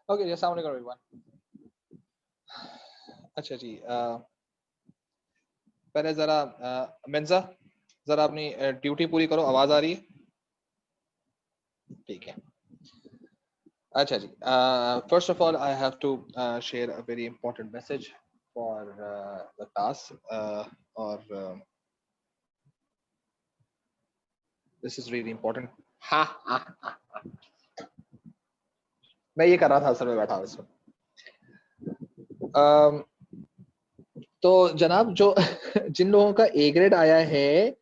Okay जी, अस्सलाम वालेकुम everyone. अच्छा जी, पहले जरा मिर्जा जरा अपनी ड्यूटी पूरी करो, आवाज आ रही है? ठीक है। अच्छा जी, first of all I have to share a very important message for the class, और दिस इज रियली इंपॉर्टेंट। हाँ हाँ हाँ, मैं ये कर रहा था असल में बैठा हुआ। तो जनाब, जो जिन लोगों का ए ग्रेड आया है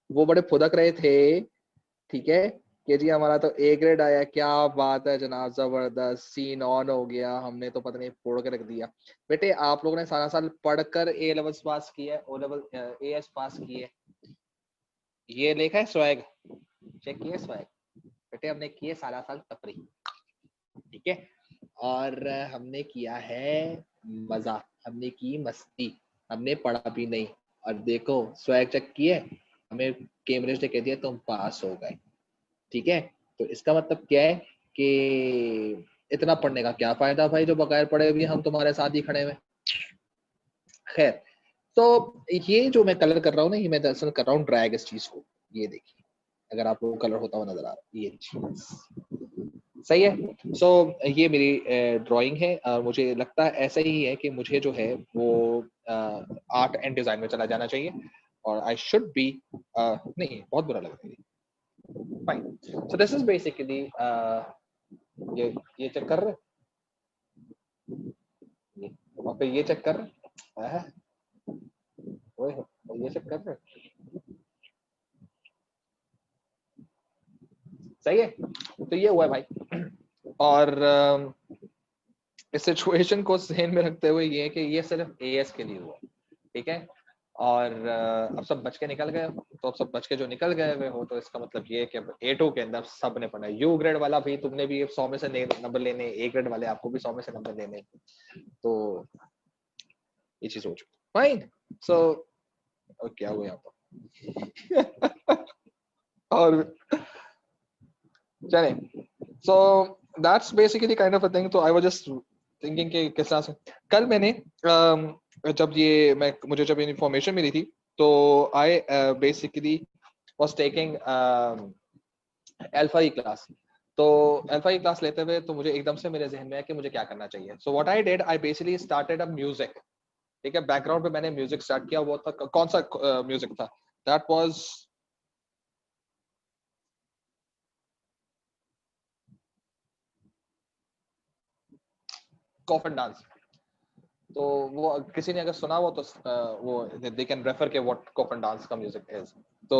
वो बड़े फुदक रहे थे, ठीक है, कि जी हमारा तो ए ग्रेड आया, क्या बात है जनाब, जबरदस्त, सीन ऑन हो गया, हमने तो पता नहीं फोड़ के रख दिया। बेटे आप लोगों ने सारा साल पढ़कर ए लेवल्स पास किया है, ओ लेवल ए एस पास किए, ये लिखा है स्वैग, चेक किए स्वैग। बेटे हमने किए सारा साल तफरी, ठीक है, और हमने किया है मजा, हमने की मस्ती, हमने पढ़ा भी नहीं, और देखो स्वैग चेक किए, हमें कैम्ब्रिज ने कह दिया तुम पास हो गए, ठीक है। तो इसका मतलब क्या है कि इतना पढ़ने का क्या फायदा भाई, जो बगैर पढ़े भी हम तुम्हारे साथ ही खड़े हुए। खैर, तो ये जो मैं कलर कर रहा हूँ ना, ये मैं दरअसल कर रहा हूँ ड्रैग इस चीज को, ये देखिए, अगर आप लोगों को कलर होता हुआ नजर आ रहा है, ये चीज सही है। सो ये मेरी ड्राइंग है, और मुझे लगता है ऐसा ही है कि मुझे जो है वो आर्ट एंड डिजाइन में चला जाना चाहिए, और आई शुड बी, नहीं बहुत बुरा लग रहा है, fine. So this is basically, ये चेक कर रहे ये, और फिर ये चेक कर रहे हैं, ओए ये चेक कर रहे हैं, सही है। तो ये हुआ है भाई, और इस सिचुएशन को ध्यान में रखते हुए ये है कि ये सिर्फ एएस के लिए हुआ, ठीक है, और अब सब बच के निकल गए, तो अब सब बच के जो निकल गए हुए हो, तो इसका मतलब ये है कि अब ए टू के अंदर सब ने पढ़ना है। यू ग्रेड वाला भी तुमने भी 100 में से नंबर लेने, ए ग्रेड वाले आपको भी 100 में से नंबर लेने, तो ये चीज हो चुकी, फाइन। सो क्या हुआ यहाँ पर और चले, so that's basically kind of a thing. तो आई वाज जस्ट थिंकिंग कि किस तरह से कल मैंने जब ये मैं मुझे जब इन्फॉर्मेशन मिली थी, तो I basically was taking alpha E class. तो अल्फा ई क्लास लेते हुए तो मुझे एकदम से मेरे जहन में है कि मुझे क्या करना चाहिए। So what I did, I basically started a music, ठीक है, बैकग्राउंड पे मैंने म्यूजिक स्टार्ट किया। वो था कौन सा म्यूजिक था, दैट वाज कॉफन डांस। तो वो किसी ने अगर सुना हो तो वो दे कैन रेफर के व्हाट कॉफन डांस का म्यूजिक इज। तो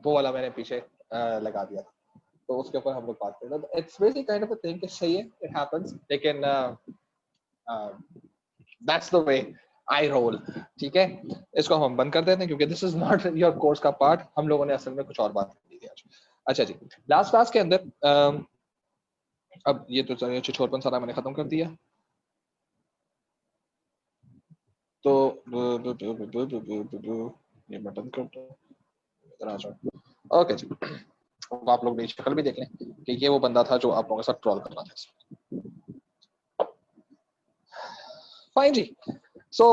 वो वाला मैंने पीछे लगा दिया था, तो उसके ऊपर हम लोग बात करते हैं। It's basically kind of a thing, सही है, इट हैपेंस, लेकिन that's the way I roll, ठीक है। इसको हम बंद कर देते हैं क्योंकि this is not your course का पार्ट, हम लोगों ने असल में कुछ और बात की थी आज। अच्छा जी, लास्ट क्लास के अंदर अब ये तो छोटपन सारा मैंने खत्म कर दिया, तो ये बटन कर दो, इधर आ जाओ। ओके जी, अब आप लोग मेरी शक्ल भी देख लें कि ये वो बंदा था जो आप लोगों के साथ ट्रॉल कर रहा था। Fine ji, so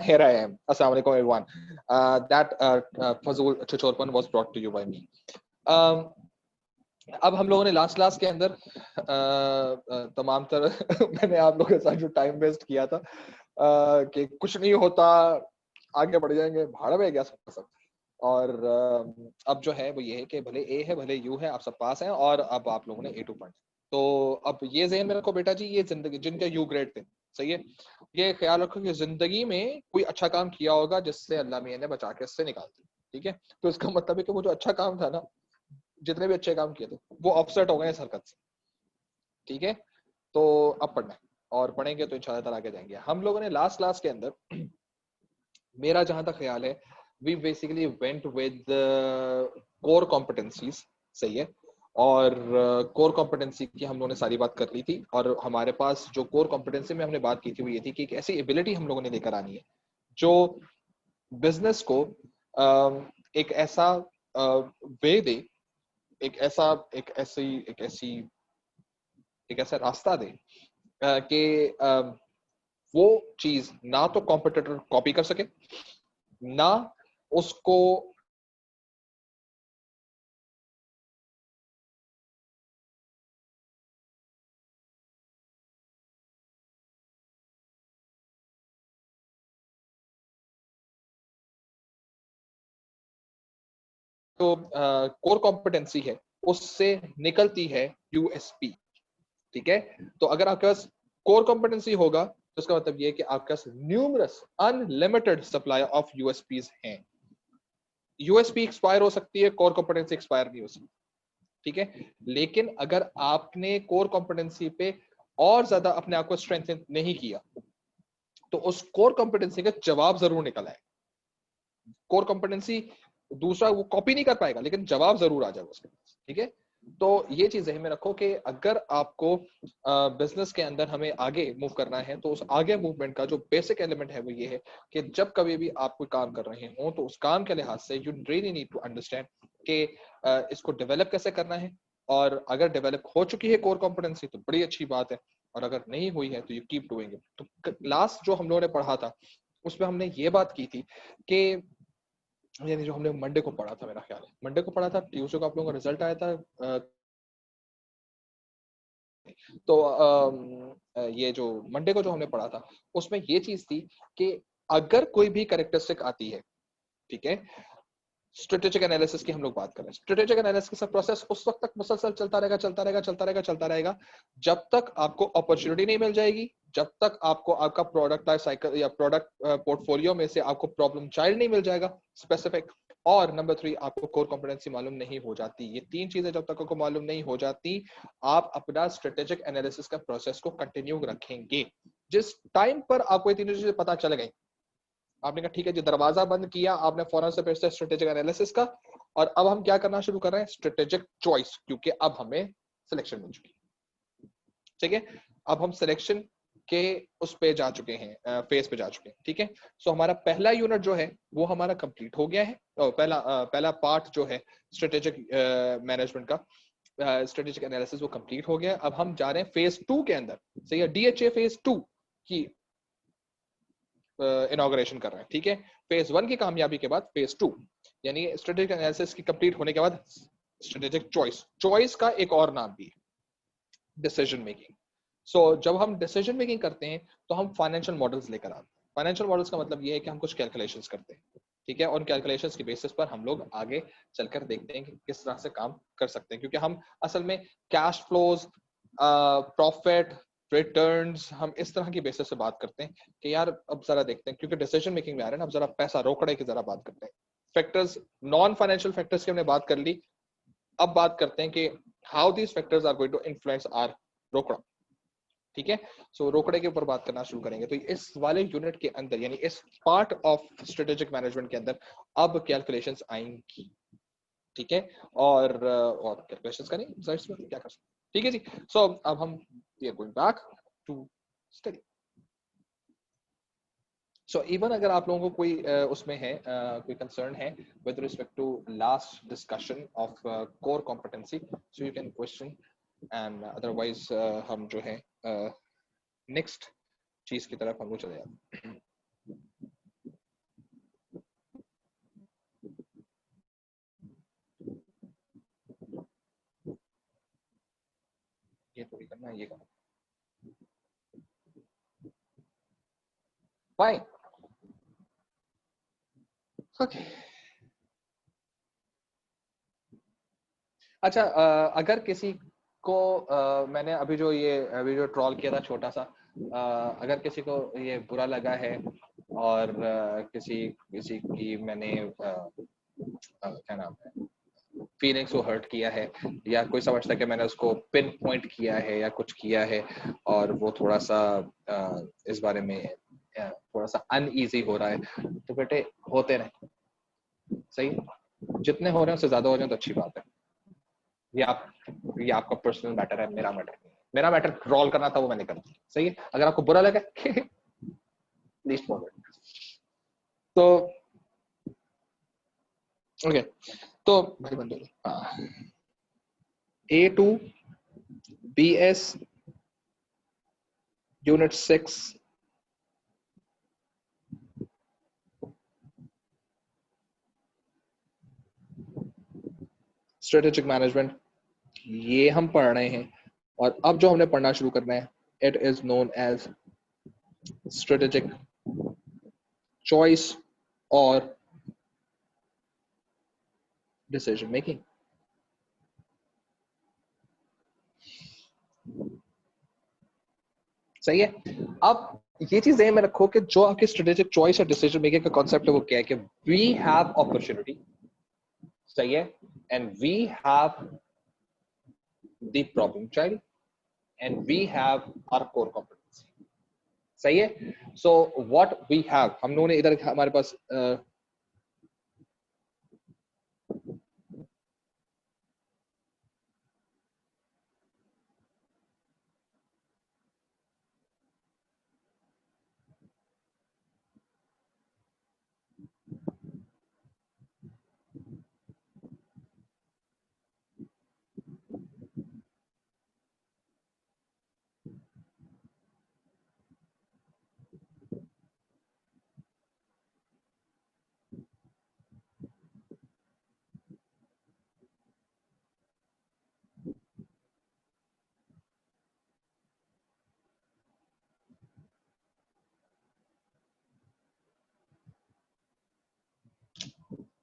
here I am. Assalamu alaikum everyone. That Fazul Chichorpan was brought to you by me. Um, अब हम लोगों ने लास्ट क्लास के अंदर तमाम तरह मैंने आप लोगों के साथ जो टाइम वेस्ट किया था, कि कुछ नहीं होता, आगे बढ़ जाएंगे, भाड़ा में गया सब। और अब जो है वो ये है कि भले ए है भले यू है, आप सब पास हैं, और अब आप लोगों ने ए टू पढ़ना। तो अब ये ज़हन में रखो बेटा जी, ये जिंदगी जिनके यू ग्रेड थे, सही है, ये ख्याल रखो कि जिंदगी में कोई अच्छा काम किया होगा जिससे अल्लाह मियां ने बचा के इससे निकाल दिया, ठीक है। तो इसका मतलब है कि वो जो अच्छा काम था ना, जितने भी अच्छे काम किए थे वो ऑफसेट हो गए इस हरकत से, ठीक है। तो अब पढ़ना है, और पढ़ेंगे तो इंशाल्लाह ताला आगे जाएंगे। हम लोगों ने लास्ट क्लास के अंदर मेरा जहां तक ख्याल है, we basically went with core competencies, सही है, और कोर कॉम्पिटेंसी की हम लोगों ने सारी बात कर ली थी, और हमारे पास जो कोर कॉम्पिटेंसी में हमने बात की थी वो ये थी कि एक ऐसी एबिलिटी हम लोगों ने लेकर आनी है जो बिजनेस को एक ऐसा वे दे, एक ऐसा एक ऐसी एक ऐसी एक ऐसा रास्ता दे कि वो चीज ना तो कॉम्पिटिटर कॉपी कर सके, ना उसको तो कोर कॉम्पिटेंसी है उससे निकलती है यूएसपी। ठीक है, तो अगर आपके पास कोर कॉम्पिटेंसी होगा तो इसका मतलब ये है कि आपके पास numerous unlimited supply of USPs हैं। यूएसपी एक्सपायर हो सकती है, कोर कॉम्पिटेंसी एक्सपायर नहीं हो सकती। ठीक है, लेकिन अगर आपने कोर कॉम्पिटेंसी पे और ज्यादा अपने आप को स्ट्रेंथन नहीं किया तो उस कोर कॉम्पिटेंसी का जवाब जरूर निकल आए। कोर कॉम्पिटेंसी दूसरा वो कॉपी नहीं कर पाएगा लेकिन जवाब जरूर आ जाएगा उसके पास। ठीक है, तो ये चीज ध्यान में रखो कि अगर आपको बिजनेस के अंदर हमें आगे मूव करना है तो उस आगे मूवमेंट का जो बेसिक एलिमेंट है वो ये है कि जब कभी भी आप कोई काम कर रहे हो तो उस काम के लिहाज से you really need to understand कि इसको डेवलप कैसे करना है। और अगर डेवलप हो चुकी है कोर कॉम्पिटेंसी तो बड़ी अच्छी बात है, और अगर नहीं हुई है तो यू कीप डूइंग इट। तो लास्ट जो हम लोगों ने पढ़ा था उसमें हमने ये बात की थी कि यानी जो हमने मंडे को पढ़ा था, मेरा ख्याल है मंडे को पढ़ा था, ट्यूसडे को आप लोगों का रिजल्ट आया था। तो ये जो मंडे को जो हमने पढ़ा था उसमें ये चीज थी कि अगर कोई भी कैरेक्टरिस्टिक आती है, ठीक है, स्ट्रेटेजिक एनालिसिस की हम लोग बात कर रहे हैं। स्ट्रेटेजिक एनालिसिस का प्रोसेस उस वक्त तक मुसलसल चलता रहेगा जब तक आपको अपॉर्चुनिटी नहीं मिल जाएगी, जब तक आपको आपका प्रोडक्ट लाइफ साइकिल या प्रोडक्ट पोर्टफोलियो में से आपको प्रॉब्लम चाइल्ड नहीं मिल जाएगा स्पेसिफिक। और नंबर 3 आपको कोर कॉम्पिटेंसी मालूम नहीं हो जाती। ये तीन चीजें जब तक आपको मालूम नहीं हो जाती आप अपना स्ट्रेटेजिक एनालिसिस का प्रोसेस को कंटिन्यू रखेंगे। जिस टाइम पर आपको ये तीनों चीजें पता चल गई, आपने कहा ठीक है जी, दरवाजा बंद किया आपने फौरन से फिर से स्ट्रेटेजिक एनालिसिस का, और अब हम क्या करना शुरू कर रहे हैं, स्ट्रेटेजिक चॉइस, क्योंकि अब हमें सिलेक्शन मिल चुकी है। ठीक है, अब हम सिलेक्शन के उस पे जा चुके हैं, फेज पे जा चुके हैं। ठीक है, सो हमारा पहला यूनिट जो है वो हमारा कंप्लीट हो गया है। पहला पार्ट जो है स्ट्रेटेजिक मैनेजमेंट का, स्ट्रेटेजिक एनालिसिस, वो कंप्लीट हो गया। अब हम जा रहे हैं फेज 2 के अंदर। सही है, डीएचए फेज 2 की इनॉग्रेशन कर रहे हैं। ठीक है, फेज 1 की कामयाबी के बाद फेज 2 यानी स्ट्रेटेजिक एनालिसिस की कंप्लीट होने के बाद स्ट्रेटेजिक चॉइस। चॉइस का एक और नाम भी है डिसीजन मेकिंग। सो जब हम डिसीजन मेकिंग करते हैं तो हम फाइनेंशियल मॉडल्स लेकर आते हैं। फाइनेंशियल मॉडल्स का मतलब ये है कि हम कुछ कैलकुलेशंस करते हैं। ठीक है, और उन कैलकुलेशंस के बेसिस पर हम लोग आगे चलकर देखते हैं कि किस तरह से काम कर सकते हैं, क्योंकि हम असल में कैश फ्लोज, प्रॉफिट, रिटर्न्स, हम इस तरह की बेसिस से बात करते हैं कि यार अब जरा देखते हैं, क्योंकि डिसीजन मेकिंग में आ रहे हैं ना, अब जरा पैसा रोकड़े की जरा बात करते हैं। फैक्टर्स, नॉन फाइनेंशियल फैक्टर्स की हमने बात कर ली, अब बात करते हैं कि how these factors are going to influence are रोकड़ा। ठीक है, सो रोकड़े के ऊपर बात करना शुरू करेंगे। तो इस वाले यूनिट के अंदर यानी इस पार्ट ऑफ स्ट्रेटेजिक मैनेजमेंट के अंदर अब कैलकुलेशंस आएंगी। ठीक है, और कैलकुलेशंस का नहीं जाहिर सी बात है, क्या कर सकते हैं। ठीक है जी, सो अब हम we are going back to study. So even अगर आप लोगों को कोई उसमें है कोई कंसर्न है with respect to last discussion of core competency, so you can question, and otherwise हम जो है नेक्स्ट चीज की तरफ हम लोग चले जाते हैं। ये तो भी करना है, ये करना फाइन। ओके, अच्छा, अगर किसी को मैंने अभी जो ट्रॉल किया था छोटा सा, अगर किसी को ये बुरा लगा है और किसी किसी की मैंने क्या नाम है फीलिंग्स को हर्ट किया है, या कोई समझता है कि मैंने उसको पिन पॉइंट किया है या कुछ किया है, और वो थोड़ा सा इस बारे में थोड़ा सा अनईजी हो रहा है, तो बेटे होते रहे, सही, जितने हो रहे हैं उससे ज्यादा हो जाए तो अच्छी बात है। ये आप ये आपका पर्सनल मैटर है, मेरा मैटर नहीं है। मेरा मैटर रोल करना था, वो मैंने कर दिया, सही है। अगर आपको बुरा लगा प्लीज फॉरवर्ड। तो ओके, तो भाई बंदो, A2 BS unit 6 strategic management, ये हम पढ़ रहे हैं। और अब जो हमने पढ़ना शुरू करना है, it is known as strategic choice और डिसीजन मेकिंग। सही है। अब ये चीज ध्यान में रखो कि जो आपकी स्ट्रेटेजिक चॉइस और डिसीजन मेकिंग का कॉन्सेप्ट है वो क्या है, कि वी हैव अपॉर्चुनिटी, सही है, and we have the problem child and we have our core competency, सही है। सो व्हाट वी हैव, हम लोगों ने इधर हमारे पास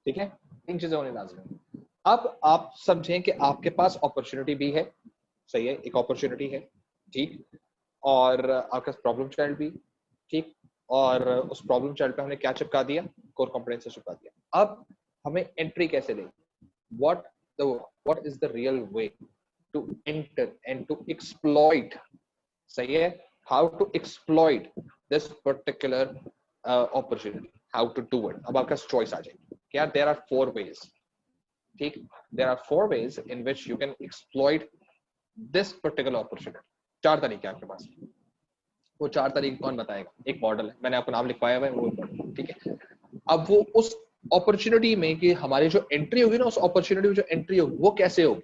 ठीक है, तीन चीजें होनी लाजमी है। अब आप समझें कि आपके पास अपॉर्चुनिटी भी है, सही है, एक अपॉर्चुनिटी है, ठीक, और आपके पास प्रॉब्लम चाइल्ड भी, ठीक, और उस प्रॉब्लम चाइल्ड पे हमने क्या चिपका दिया, कोर कंपोनेंट से चिपका दिया। अब हमें एंट्री कैसे लें, what what is the real way to enter and to exploit, सही है, how to exploit this particular opportunity, how to do it। अब आपका choice आ जाएगी क्या, there are 4 ways, ठीक, there are 4 ways in which you can exploit this particular opportunity। 4 तरीके आपके पास, वो 4 तरीके कौन बताएगा, एक मॉडल है, मैंने आपको नाम लिखवाया हुआ है, वो मॉडल, ठीक है। अब वो उस अपॉर्चुनिटी में कि हमारी जो एंट्री होगी ना, उस अपॉर्चुनिटी में जो एंट्री होगी वो कैसे होगी,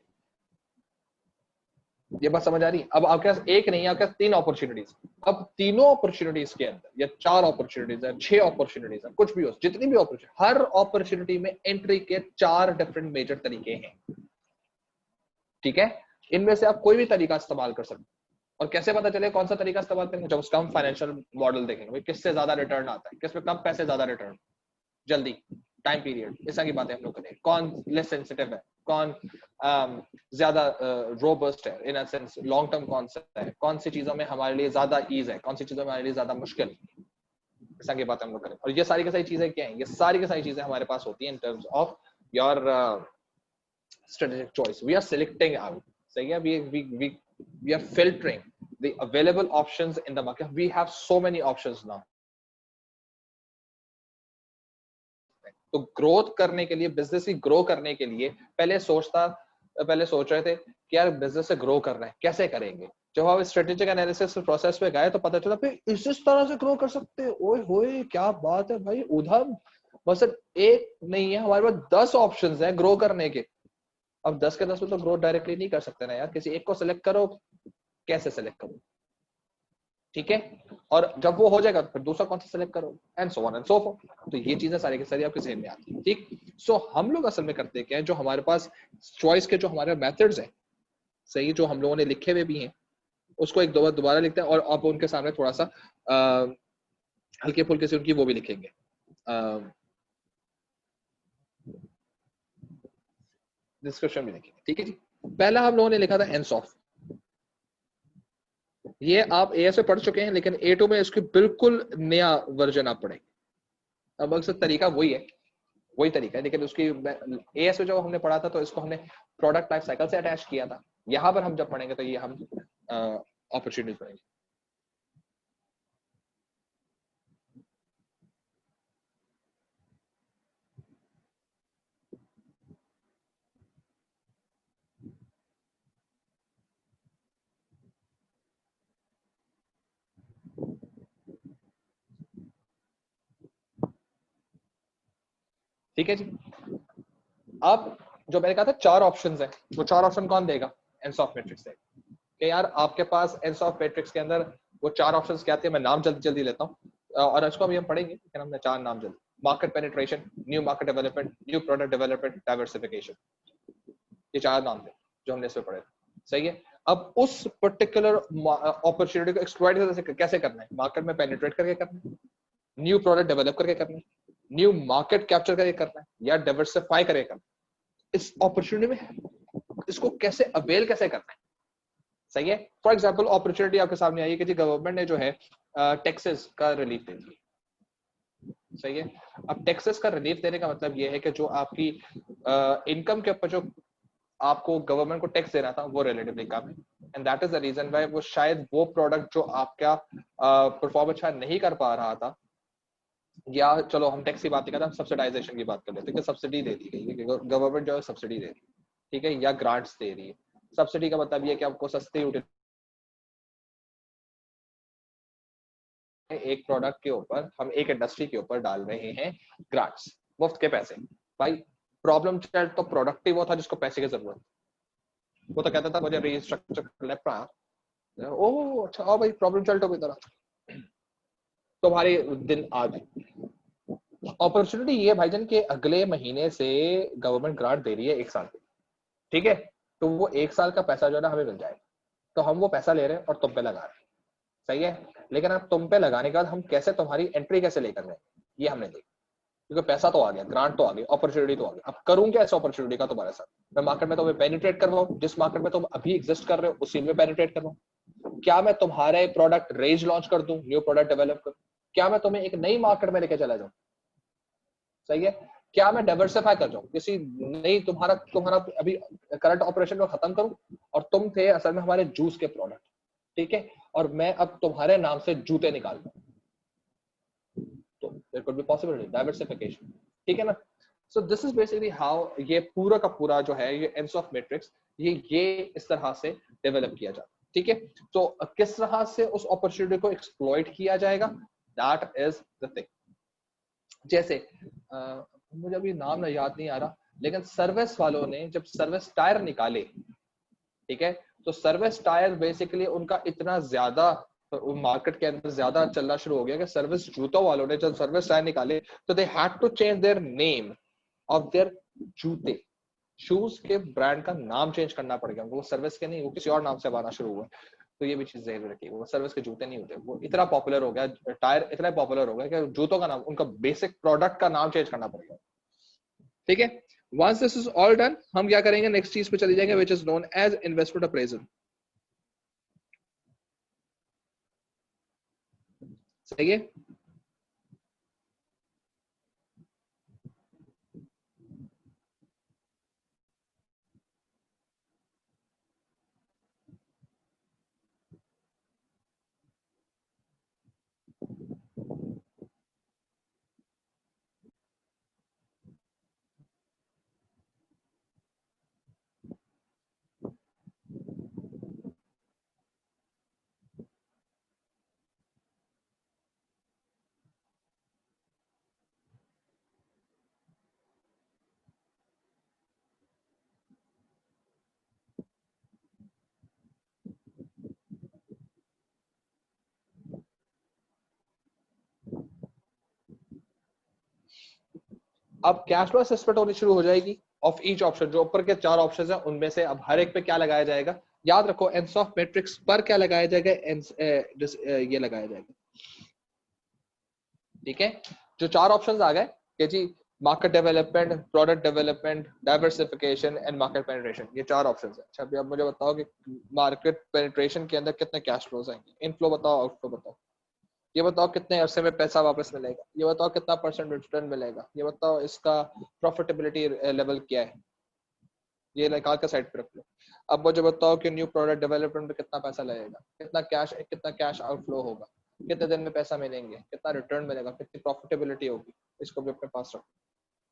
ये बात समझ आ रही है। अब आपके पास एक नहीं है, आपके पास 3 अपॉर्चुनिटीज। अब तीनों अपॉर्चुनिटीज के अंदर, या 4 अपॉर्चुनिटीज है, 6 अपॉर्चुनिटीज है, कुछ भी हो, जितनी भी अपॉर्चुनिटी, हर अपॉर्चुनिटी में एंट्री के 4 डिफरेंट मेजर तरीके हैं, ठीक है। इनमें से आप कोई भी तरीका इस्तेमाल कर सकते हैं। और कैसे पता चले कौन सा तरीका इस्तेमाल करेंगे, जब उसका हम फाइनेंशियल मॉडल देखेंगे, किससे ज्यादा रिटर्न आता है, किसमें कम पैसे ज्यादा रिटर्न, जल्दी, टाइम पीरियड, इस तरह की बातें हम लोग करें, कौन लेस सेंसिटिव है, कौन ज्यादा रोबस्ट है, इन सेंस लॉन्ग टर्म कौन सा है, कौन सी चीजों में हमारे लिए ज्यादा ईज है, कौन सी चीजों में हमारे लिए ज्यादा मुश्किल, इस तरह की बातें हम लोग करें। और ये सारी की सारी चीजें क्या है, ये सारी की सारी चीजें हमारे पास होती हैं in terms of your strategic choice। We are selecting out, सही है, we are filtering the available options in the market। We have so many options now। तो ग्रोथ करने के लिए, बिजनेस की ग्रो करने के लिए पहले सोच रहे थे कि यार बिजनेस से ग्रो करना है, कैसे करेंगे। जब आप स्ट्रेटेजिक एनालिसिस प्रोसेस पे गए तो पता चला फिर इस तरह से ग्रो कर सकते हैं। ओए होए क्या बात है भाई, उधर बस एक नहीं है, हमारे पास 10 ऑप्शंस हैं ग्रो करने के। अब 10 के 10 में तो ग्रोथ डायरेक्टली नहीं कर सकते ना यार, किसी एक को सिलेक्ट करो, कैसे सिलेक्ट करो, ठीक है। और जब वो हो जाएगा तो फिर दूसरा कौन सा सिलेक्ट करो, and so on and so forth. तो ये चीजें सारी की सारी आपके जहन में आती है, ठीक। सो हम लोग असल में करते क्या है, जो हमारे पास चॉइस के जो हमारे मेथड्स हैं, सही, जो हम लोगों ने लिखे हुए भी हैं, उसको एक दो बार दोबारा लिखते हैं, और आप उनके सामने थोड़ा सा हल्के फुल्के से उनकी वो भी लिखेंगे, डिस्क्रिप्शन भी लिखेंगे, ठीक है जी। पहला हम लोगों ने लिखा था एनसॉफ। ये आप एएस में पढ़ चुके हैं, लेकिन ए2 में इसकी बिल्कुल नया वर्जन आप पढ़ेंगे। अब अक्सर तरीका वही तरीका है, लेकिन उसकी एएस में जब हमने पढ़ा था तो इसको हमने प्रोडक्ट लाइफ साइकिल से अटैच किया था। यहाँ पर हम जब पढ़ेंगे तो ये हम अपॉर्चुनिटीज पढ़ेंगे। ठीक है जी। अब जो मैंने कहा था 4 ऑप्शन है, वो 4 ऑप्शन कौन देगा, एनसॉफ मैट्रिक्स देगा। कि यार आपके पास एनसॉफ मैट्रिक्स के अंदर वो 4 ऑप्शंस क्या थे, मैं नाम जल्दी जल्दी लेता हूँ और इसको अभी हम पढ़ेंगे, लेकिन हमने 4 नाम जल्दी। Market penetration, new market development, new product development, diversification, ये 4 नाम थे जो हमने इसमें पढ़े। सही है। अब उस पर्टिकुलर अपॉर्चुनिटी को एक्सप्लॉइट कैसे करना है, मार्केट में पेनिट्रेट करके करना है, न्यू प्रोडक्ट डेवलप करके करना है, न्यू मार्केट कैप्चर करके करना है, या डाइवर्सिफाई करके करना है। इस अपॉर्चुनिटी में इसको कैसे अवेल कैसे करना है। सही है। फॉर एग्जाम्पल अपॉर्चुनिटी आपके सामने आई है कि जी गवर्नमेंट ने जो है टैक्सेस का रिलीफ दे दिया। सही है। अब टैक्सेस का रिलीफ देने का मतलब ये है कि जो आपकी इनकम के ऊपर जो आपको गवर्नमेंट को टैक्स देना था वो रिलेटिवली कम है, and that is the reason why वो शायद वो प्रोडक्ट जो आपका परफॉर्म अच्छा नहीं कर पा रहा था, या चलो हम टैक्स की बात नहीं करते, हम सब्सिडाइजेशन की बात कर लेते हैं कि सब्सिडी दे दी गई है, गवर्नमेंट जो है सब्सिडी दे रही है, ठीक है, या ग्रांट्स दे रही है। सब्सिडी का मतलब ये है कि आपको सस्ती एक प्रोडक्ट के ऊपर हम एक इंडस्ट्री के ऊपर डाल रहे हैं ग्रांट्स, मुफ्त के पैसे। भाई प्रॉब्लम चाइल्ड तो प्रोडक्ट ही वो था जिसको पैसे की जरूरत, वो तो कहता था मुझे रीस्ट्रक्चर करना है, ओह अच्छा आओ भाई प्रॉब्लम चाइल्ड हो तरह, तो हमारे दिन आ गए। अपॉर्चुनिटी ये भाईजान के अगले महीने से गवर्नमेंट ग्रांट दे रही है 1 साल की, ठीक है, तो वो 1 साल का पैसा जो है ना हमें मिल जाएगा, तो हम वो पैसा ले रहे हैं और तुम पे लगा रहे हैं। सही है। लेकिन अब तुम पे लगाने के बाद हम कैसे तुम्हारी एंट्री कैसे लेकर गए ये हमने देखा, क्योंकि पैसा तो आ गया, ग्रांट तो आ गई, अपॉर्चुनिटी तो आ गई। अब करूं क्या इस अपॉर्चुनिटी का तुम्हारे साथ, मैं मार्केट में तुम्हें पेनिट्रेट करवाऊं, जिस मार्केट में तुम अभी एग्जिस्ट कर रहे हो उसी में पेनिट्रेट करवाऊं, क्या मैं तुम्हारे प्रोडक्ट रेंज लॉन्च कर दूं, न्यू प्रोडक्ट डेवलप कर, क्या मैं तुम्हें एक नई मार्केट में लेके चला जाऊं। सही है। क्या मैं डाइवर्सिफाई कर जाऊं, किसी नई तुम्हारा तुम्हारा अभी करंट ऑपरेशन को खत्म करूं, और तुम थे असल में हमारे जूस के प्रोडक्ट, ठीक है, और मैं अब तुम्हारे नाम से जूते निकाल दूं, तो there could be possibility diversification, ठीक है ना। So this is basically how ये पूरा का पूरा जो है ये एंड्स ऑफ मैट्रिक्स ये इस तरह से डेवलप किया जाता है, ठीक है। तो किस तरह से उस अपॉर्चुनिटी को एक्सप्लॉइट किया जाएगा, दैट इज द थिंग। जैसे मुझे अभी नाम ना याद नहीं आ रहा, लेकिन सर्विस वालों ने जब सर्विस टायर निकाले, ठीक है, तो सर्विस टायर बेसिकली उनका इतना ज्यादा मार्केट के अंदर ज्यादा चलना शुरू हो गया कि सर्विस जूतों वालों ने जब सर्विस टायर निकाले तो they had to change their name of their जूते, शूज के ब्रांड का नाम चेंज करना पड़ गया, वो सर्विस के नहीं, वो किसी और नाम से आना शुरू हुआ। तो ये भी चीज ध्यान रखिए, वो सर्विस के जूते नहीं होते, वो इतना पॉपुलर हो गया, टायर इतना पॉपुलर हो गया कि जूतों का नाम, उनका बेसिक प्रोडक्ट का नाम चेंज करना पड़ेगा, ठीक है। Once this is all done, हम क्या करेंगे, नेक्स्ट चीज पे चले जाएंगे which is known as investment appraisal. सही है। अब कैश फ्लो असेसमेंट होनी शुरू हो जाएगी ऑफ ईच ऑप्शन, जो ऊपर के 4 ऑप्शन है उनमें से अब हर एक पे क्या लगाया जाएगा, याद रखो एंड्स ऑफ मैट्रिक्स पर क्या लगाया जाएगा, ये लगाया जाएगा, ठीक है। जो 4 ऑप्शंस आ गए कि जी market development, product development, diversification and market penetration, ये 4 ऑप्शंस है। अच्छा अभी अब मुझे बताओ कि मार्केट पेनिट्रेशन के अंदर कितने कैश फ्लोज आएंगे, इनफ्लो बताओ, आउटफ्लो बताओ, ये बताओ कितने अरसे में पैसा वापस मिलेगा, ये बताओ कितना परसेंट रिटर्न मिलेगा, ये बताओ इसका प्रॉफिटेबिलिटी लेवल क्या है, ये निकाल के साइड पे रख लो। अब मुझे बताओ कि न्यू प्रोडक्ट डेवलपमेंट में कितना पैसा लगेगा, कितना कैश आउटफ्लो होगा, कितने दिन में पैसा मिलेंगे, कितना रिटर्न मिलेगा, कितनी प्रॉफिटेबिलिटी होगी, इसको भी अपने पास रखो।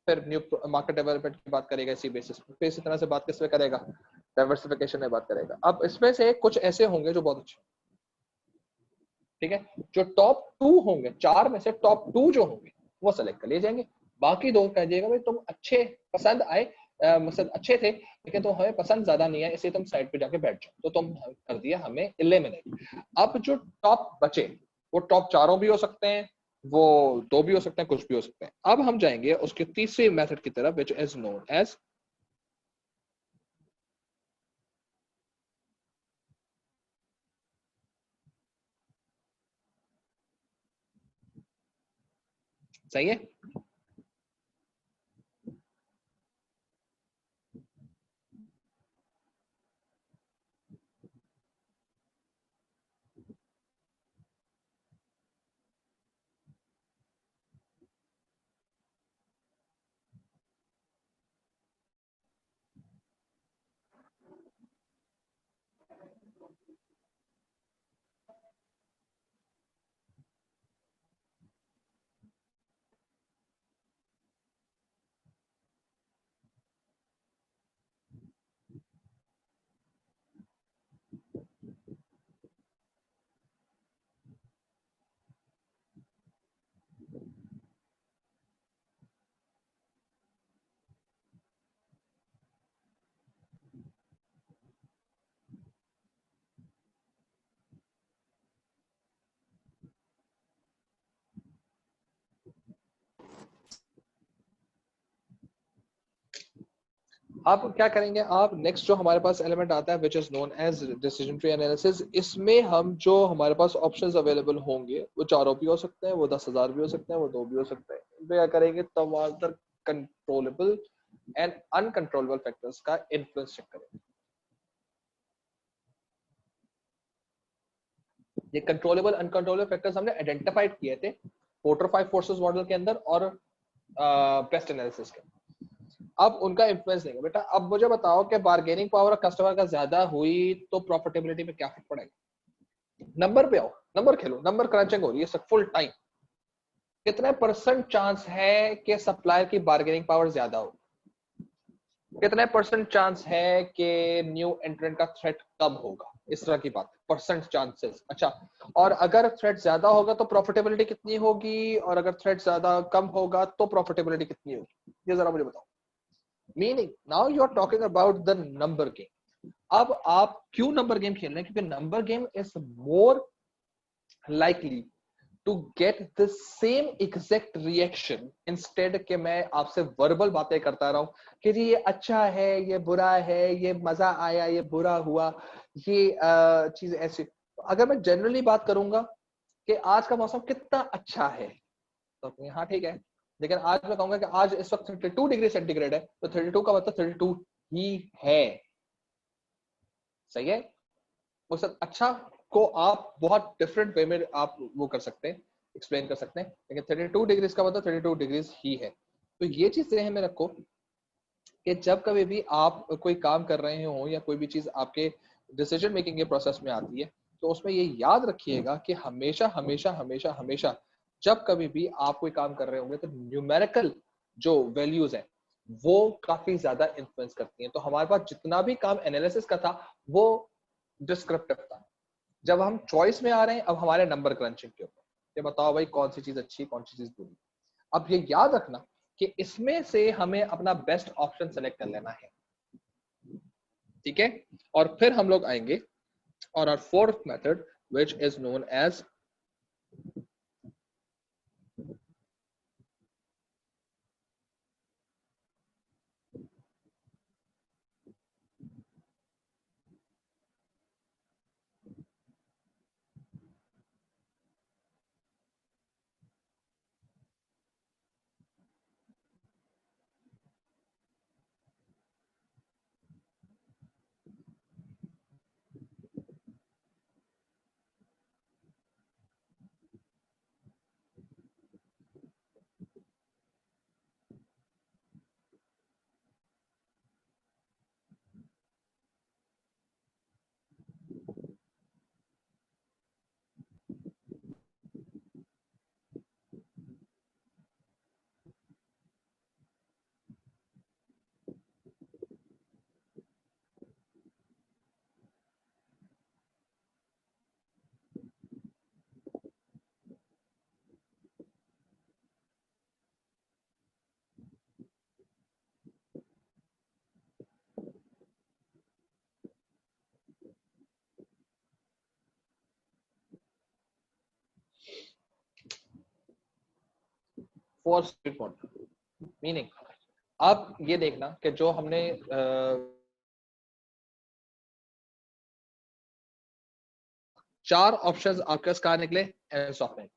फिर न्यू मार्केट डेवलपमेंट की बात करेगा इसी बेसिस पे, फिर इसी तरह से बात किस पे करेगा, डाइवर्सिफिकेशन में बात करेगा। अब इसमें से कुछ ऐसे होंगे जो बहुत अच्छे, ठीक है, जो टॉप 2 होंगे, 4 में से टॉप 2 जो होंगे वो सेलेक्ट कर लिए जाएंगे, बाकी 2 कह दिएगा भाई तुम अच्छे पसंद आए मकसद अच्छे थे लेकिन तो हमें पसंद ज्यादा नहीं है, इसलिए तुम साइड पे जाके बैठ जाओ, तो तुम कर दिया हमें एलिमिनेट। अब जो टॉप बचे वो टॉप चारों भी हो सकते हैं, वो दो भी हो सकते हैं, कुछ भी हो सकते हैं। अब हम जाएंगे उसके तीसरे मेथड की तरफ विच इज नोन एज सही है। आप क्या करेंगे, आप नेक्स्ट जो हमारे पास एलिमेंट आता है which is known as decision tree analysis, इसमें हम जो हमारे पास ऑप्शंस अवेलेबल होंगे वो चारों भी हो सकते हैं, वो 10,000 भी हो सकते हैं, वो दो भी हो सकते हैं। इन पे क्या करेंगे, तमाम कंट्रोलेबल एंड अनकंट्रोलेबल फैक्टर्स का इन्फ्लुएंस चेक करेंगे। ये कंट्रोलेबल अनकंट्रोलेबल फैक्टर्स हमने आइडेंटिफाइड किए थे पोर्टर 5 फोर्सेस मॉडल के अंदर और बेस्ट एनालिसिस के। अब उनका इन्फ्लुएंस देंगे बेटा। अब मुझे बताओ कि बार्गेनिंग पावर कस्टमर का ज्यादा हुई तो प्रॉफिटेबिलिटी पे क्या फर्क पड़ेगा। नंबर पे आओ, नंबर खेलो, नंबर क्रंचिंग हो रही है फुल टाइम। कितने परसेंट चांस है कि सप्लायर की बार्गेनिंग पावर ज्यादा हो, कितने परसेंट चांस है कि न्यू एंट्रेंट का थ्रेट कम होगा, इस तरह की बात, परसेंट चांसेस। अच्छा, और अगर थ्रेट ज्यादा होगा तो प्रॉफिटेबिलिटी कितनी होगी, और अगर थ्रेट ज्यादा कम होगा तो प्रॉफिटेबिलिटी कितनी होगी, ये जरा मुझे बताओ। Meaning now you are talking about the number game. अब आप क्यों नंबर गेम खेल रहे हैं, क्योंकि number game is more likely to get the same exact reaction instead के मैं आपसे वर्बल बातें करता रहा हूं कि जी ये अच्छा है, ये बुरा है, ये मजा आया, ये बुरा हुआ, ये चीज ऐसी। अगर मैं जनरली बात करूंगा कि आज का मौसम कितना अच्छा है, तो हाँ ठीक है, लेकिन आज मैं कहूंगा कि आज इस वक्त 32 डिग्री सेंटीग्रेड है, तो 32 का मतलब 32 ही है। सही है। उस अच्छा को आप बहुत डिफरेंट वे में आप वो कर सकते हैं, एक्सप्लेन कर सकते हैं, लेकिन 32 डिग्रीज का मतलब 32 डिग्रीज ही है। तो ये चीज ध्यान में रखो कि जब कभी भी आप कोई काम कर रहे हो या कोई भी चीज आपके डिसीजन मेकिंग के प्रोसेस में आती है, तो उसमें ये याद रखिएगा कि हमेशा हमेशा हमेशा हमेशा जब कभी भी आप कोई काम कर रहे होंगे तो न्यूमेरिकल जो वैल्यूज है वो काफी ज्यादा इन्फ्लुएंस करती हैं। तो हमारे पास जितना भी काम एनालिसिस का था वो डिस्क्रिप्टिव था। जब हम चॉइस में आ रहे हैं, अब हमारे नंबर क्रंचिंग के ऊपर, ये बताओ भाई कौन सी चीज अच्छी, कौन सी चीज बुरी। अब ये याद रखना कि इसमें से हमें अपना बेस्ट ऑप्शन सेलेक्ट कर लेना है, ठीक है। और फिर हम लोग आएंगे और our fourth method which is known as four speed model meaning, आप ये देखना कि जो हमने चार ऑप्शंस आपके पास कहाँ निकले एनसॉफ्ट में,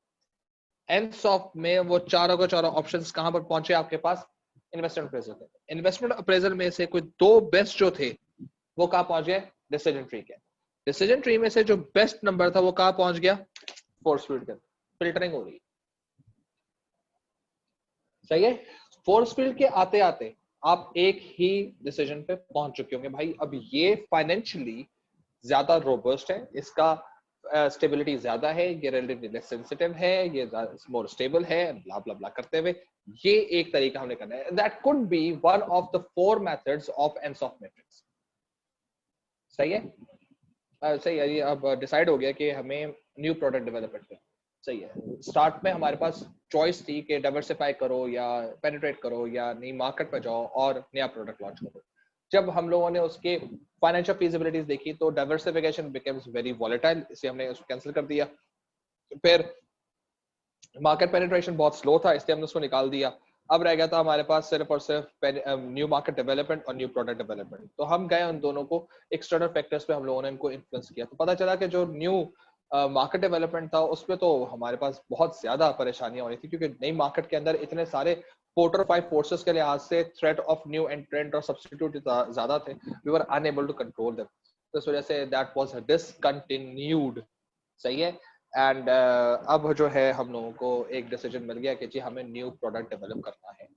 एनसॉफ्ट में वो चारों के चारों ऑप्शंस कहां पर पहुंचे आपके पास, इन्वेस्टमेंट अप्रेजल में। इन्वेस्टमेंट अप्रेजल में से कोई दो बेस्ट जो थे वो कहां पहुंच गए, डिसीजन ट्री के। डिसीजन ट्री में से जो बेस्ट नंबर था वो कहां पहुंच गया, फोर्स फील्ड के। फिल्टरिंग हो रही है, सही है। फोर्स फील्ड के आते आते आप एक ही डिसीजन पे पहुंच चुके होंगे, भाई अब ये फाइनेंशियली ज्यादा रोबस्ट है, इसका स्टेबिलिटी ज्यादा है, ये रिलेटिवली लेस सेंसिटिव है, ये मोर स्टेबल है, ब्ला ब्ला ब्ला करते हुए ये एक तरीका हमने करना है। That could be one of the four methods of Ansoff matrix. सही है, सही है। ये अब डिसाइड हो गया कि हमें न्यू प्रोडक्ट डेवलपमेंट करना, सही है। स्टार्ट में हमारे पास चॉइस थी कि डाइवर्सिफाई करो या पेनिट्रेट करो या नई मार्केट पे जाओ और नया प्रोडक्ट लॉन्च करो। जब हम लोगों ने उसके फाइनेंशियल फीजिबिलिटीज देखी तो डाइवर्सिफिकेशन बिकम्स वेरी वॉलेटाइल, इसलिए हमने उसको कैंसिल कर दिया। फिर मार्केट पेनिट्रेशन बहुत स्लो था, इसलिए हमने उसको निकाल दिया। अब रह गया था हमारे पास सिर्फ और सिर्फ न्यू मार्केट डेवलपमेंट और न्यू प्रोडक्ट डेवलपमेंट। तो हम गए उन दोनों को एक्सटर्नल फैक्टर्स पे हम लोगों ने इनको इन्फ्लुएंस किया, तो पता चला कि जो न्यू मार्केट डेवलपमेंट था उसमें तो हमारे पास बहुत ज्यादा परेशानियां हो रही थी, क्योंकि नई मार्केट के अंदर इतने सारे 4 or 5 फोर्सेस के लिहाज से थ्रेट ऑफ न्यू एंट्रेंट और सब्स्टिट्यूट ज्यादा थे, we were unable to control them. तो इस वजह से दैट वाज डिसकंटिन्यूड, सही है। एंड अब जो है हम लोगों को एक डिसीजन मिल गया कि जी हमें न्यू प्रोडक्ट डेवलप करना है,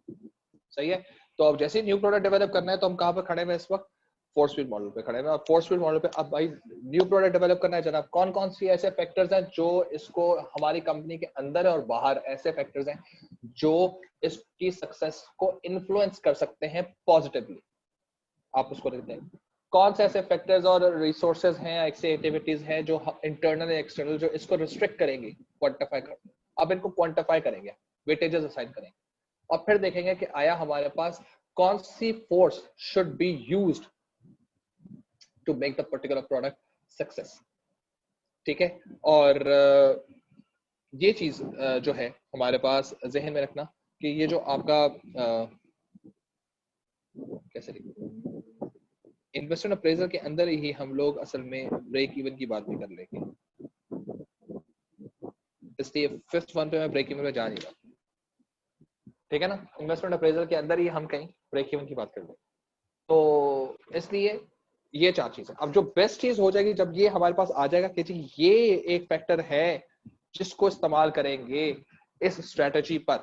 सही है। तो अब जैसे न्यू प्रोडक्ट डेवलप करना है तो हम कहाँ पे खड़े हैं इस वक्त, फोर्स फील्ड मॉडल पे खड़े हैं। फोर्स फील्ड मॉडल पे अब भाई न्यू प्रोडक्ट डेवलप करना है जनाब, कौन कौन सी ऐसे फैक्टर्स हैं जो इसको हमारी कंपनी के अंदर और बाहर ऐसे फैक्टर्स हैं जो इसकी सक्सेस को इन्फ्लुएंस कर सकते हैं पॉजिटिवली, आप उसको देखते हैं। कौन से ऐसे फैक्टर्स और रिसोर्सेज हैं, ऐसे एक्टिविटीज हैं जो इंटरनल या एक्सटर्नल जो इसको रिस्ट्रिक्ट करेंगे, क्वांटिफाई करेंगे। अब इनको क्वांटिफाई करेंगे, वेटेजेस असाइन करेंगे और फिर देखेंगे कि आया हमारे पास कौन सी force should be used to make the particular product success, ठीक है। और ये चीज जो है हमारे पास जहन में रखना कि ये जो आपका कैसे इन्वेस्टमेंट अप्रेजल के अंदर ही हम लोग असल में ब्रेक इवन की बात भी कर लेंगे, इसलिए फिफ्थ वन पे मैं ब्रेक इवन पे जा नहीं रहा, ठीक है ना। इन्वेस्टमेंट अप्रेजल के अंदर ही हम कहीं ब्रेक इवन की बात कर लेंगे, तो इसलिए ये चार चीजें। अब जो बेस्ट चीज हो जाएगी जब ये हमारे पास आ जाएगा कि जी ये एक फैक्टर है जिसको इस्तेमाल करेंगे इस स्ट्रेटजी पर,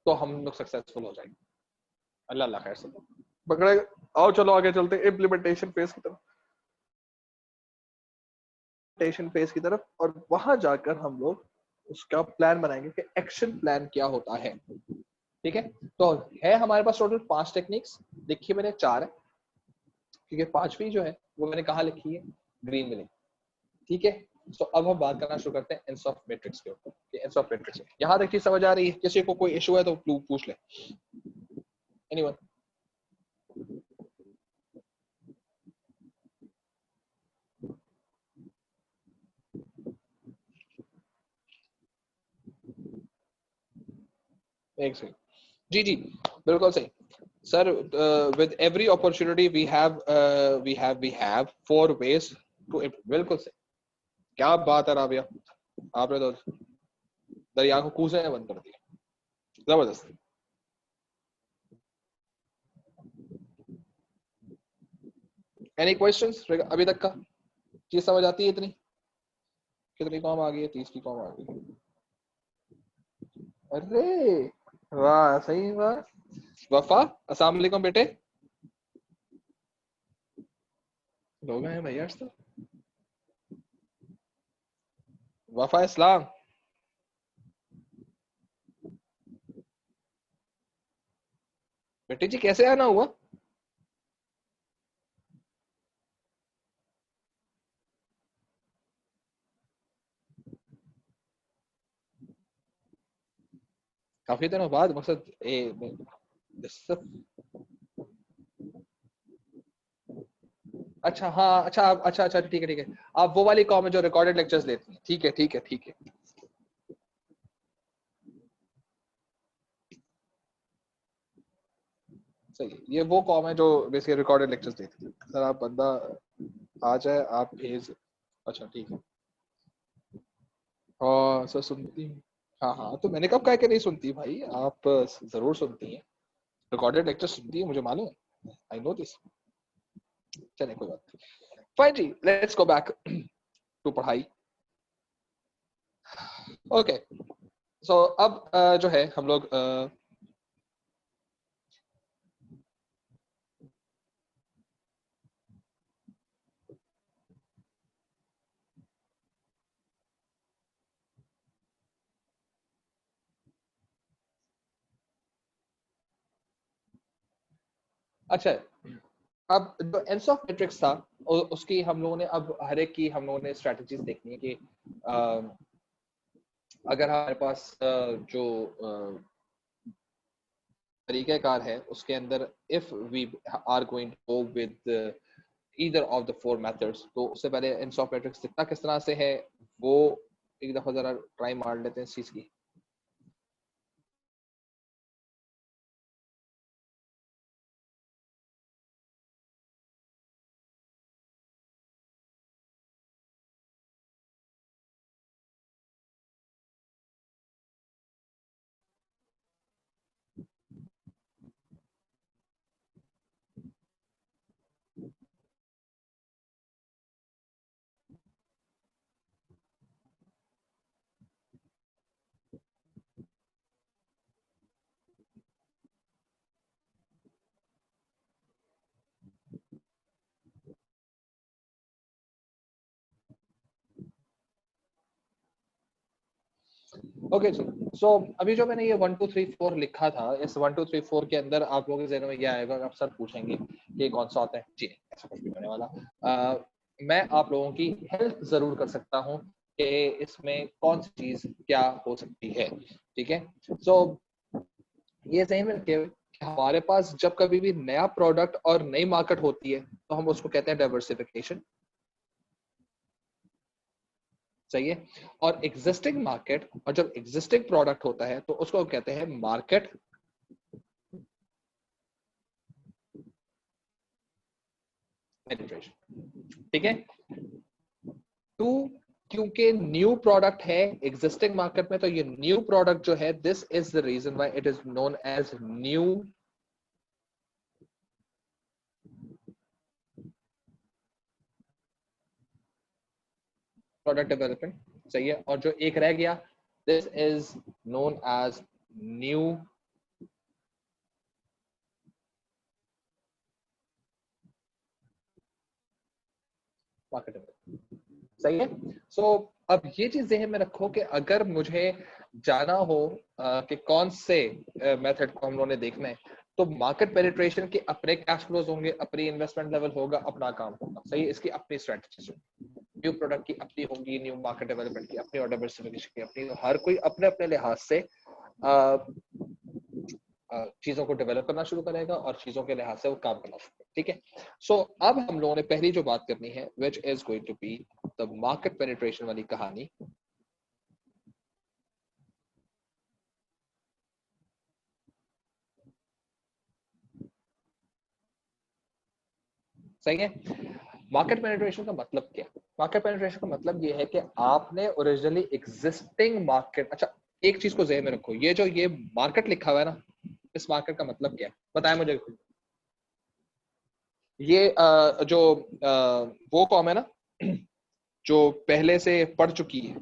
तो हम लोग सक्सेसफुल हो जाएंगे। अल्लाह अल्लाह खैर सब पकड़े। आओ चलो आगे चलते हैं इम्प्लीमेंटेशन फेज की तरफ, फेज की तरफ, और वहां जाकर हम लोग उसका प्लान बनाएंगे कि एक्शन प्लान क्या होता है, ठीक है। तो है हमारे पास टोटल 5 टेक्निक्स, देखिए मैंने 4 है, क्योंकि 5वीं जो है वो मैंने कहा लिखी है, ग्रीन में लिखी, ठीक है। तो अब हम बात करना शुरू करते हैं एनसॉफ्ट मैट्रिक्स के ऊपर। एनसॉफ्ट मैट्रिक्स यहाँ तक चीज समझ आ रही है? किसी को कोई इशू है तो पूछ ले, एनीवन। एक सेकंड, जी जी बिल्कुल सही sir. With every opportunity we have 4 ways to, बिल्कुल सही। क्या बात है राबिया, आपने तो दरिया को कूदने बंद कर दिया, जबरदस्त। एनी क्वेश्चंस अभी तक का चीज समझ आती है? इतनी कितनी कॉम आ गई है? 30 की कॉम आ गई। अरे वाह, सही वाह। वफा अस्सलाम वालेकुम बेटे, लोग हैं भैया तो। वफा इस्लाम, बेटे जी कैसे आना हुआ? काफी दिनों बाद मकसद अच्छा हाँ, अच्छा अच्छा अच्छा, ठीक है ठीक है। आप वो वाली कॉम में जो रिकॉर्डेड लेक्चर्स लेती हैं, ठीक है ठीक है ठीक है। ये वो कॉम है जो बेसिकली रिकॉर्डेड लेक्चर्स देती है। सर आप बंदा आ जाए, आप भेज, अच्छा ठीक है। हाँ सर सुनती हूँ। हाँ हाँ, तो मैंने कब कहा कि नहीं सुनती भाई, आप जरूर सुनती हैं, रिकॉर्डेड लेक्चर सुनती है, मुझे मालूम है, आई नो दिस। चलिए कोई बात नहीं, fine ji, let's go back to पढ़ाई। ओके, सो अब जो है हम लोग अच्छा, अब जो एंस ऑफ मैट्रिक्स था उसकी हम लोगों ने अब हर एक की हम लोगों ने स्ट्रेटजीज देखनी है कि अगर हमारे पास जो तरीक़ाकार है उसके अंदर if we are going to go with either of the four methods, तो उससे पहले एंस ऑफ मैट्रिक्स दिखता किस तरह से है वो एक दफा जरा ट्राई मार लेते हैं इस चीज की। ओके जी, सो अभी जो मैंने ये 1 2 3 4 लिखा था, इस 1 2 3 4 के अंदर आप लोगों के ज़हन में क्या आएगा, आप सर पूछेंगे कि कौन सा होता है जी, ऐसा कुछ नहीं होने वाला। मैं आप लोगों की हेल्प जरूर कर सकता हूँ कि इसमें कौन सी चीज क्या हो सकती है, ठीक है। सो ये ज़हन में रखिए कि हमारे पास जब कभी भी नया प्रोडक्ट और नई मार्केट होती है तो हम उसको कहते हैं डाइवर्सिफिकेशन, सही है। और एग्जिस्टिंग मार्केट और जब एग्जिस्टिंग प्रोडक्ट होता है तो उसको कहते हैं मार्केट पेनिट्रेशन, ठीक है। टू, क्योंकि न्यू प्रोडक्ट है एग्जिस्टिंग मार्केट में तो ये न्यू प्रोडक्ट जो है this is the reason why it is known as new product development, सही है। और जो एक रह गया this is known as new market development, सही है। सो अब ये चीज ज़हन में रखो कि अगर मुझे जाना हो कि कौन से मेथड को हम लोगों ने देखना है तो मार्केट पेनिट्रेशन के अपने कैश फ्लोज होंगे, अपनी इन्वेस्टमेंट लेवल होगा, अपना काम होगा, सही है। इसकी अपनी स्ट्रेटजीज होगी, न्यू प्रोडक्ट की अपनी होगी, न्यू मार्केट डेवलपमेंट की अपनी और डाइवर्सिफिकेशन की अपनी, तो हर कोई अपने अपने लिहाज से चीजों को डेवलप करना शुरू करेगा और चीजों के लिहाज से वो काम करना शुरू करेगा, ठीक है। सो अब हम लोगों ने पहली जो बात करनी है which is going to be the market penetration वाली कहानी। सही है। मार्केट पेनिट्रेशन का मतलब क्या है? मार्केट पेनिट्रेशन का मतलब ये है कि आपने ओरिजिनली एग्जिस्टिंग मार्केट, अच्छा एक चीज को ज़हन में रखो, ये जो ये मार्केट लिखा हुआ है ना, इस मार्केट का मतलब क्या है बताएं मुझे। ये जो वो कॉम है ना जो पहले से पढ़ चुकी है,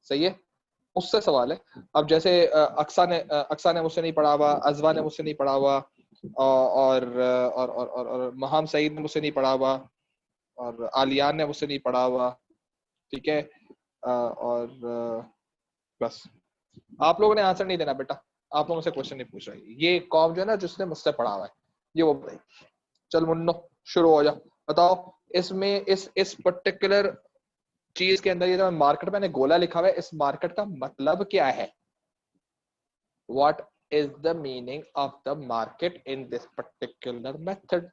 सही है, उससे सवाल है। अब जैसे अक्सा ने मुझसे नहीं पढ़ा हुआ, अजवा ने मुझसे नहीं पढ़ा हुआ, और महाम सईद ने मुझसे नहीं पढ़ा हुआ, और आलियान ने मुझसे नहीं पढ़ा हुआ, ठीक है। और बस आप लोगों ने आंसर नहीं देना बेटा, आप लोगों से क्वेश्चन नहीं पूछ रही, ये कॉम जो है ना जिसने मुझसे पढ़ा हुआ है ये वो बताइए। चल मुन्नो शुरू हो जा, बताओ इसमें इस पर्टिकुलर चीज के अंदर ये जो मार्केट मैंने गोला लिखा हुआ है इस मार्केट का मतलब क्या है। What is the meaning of the market in this particular method?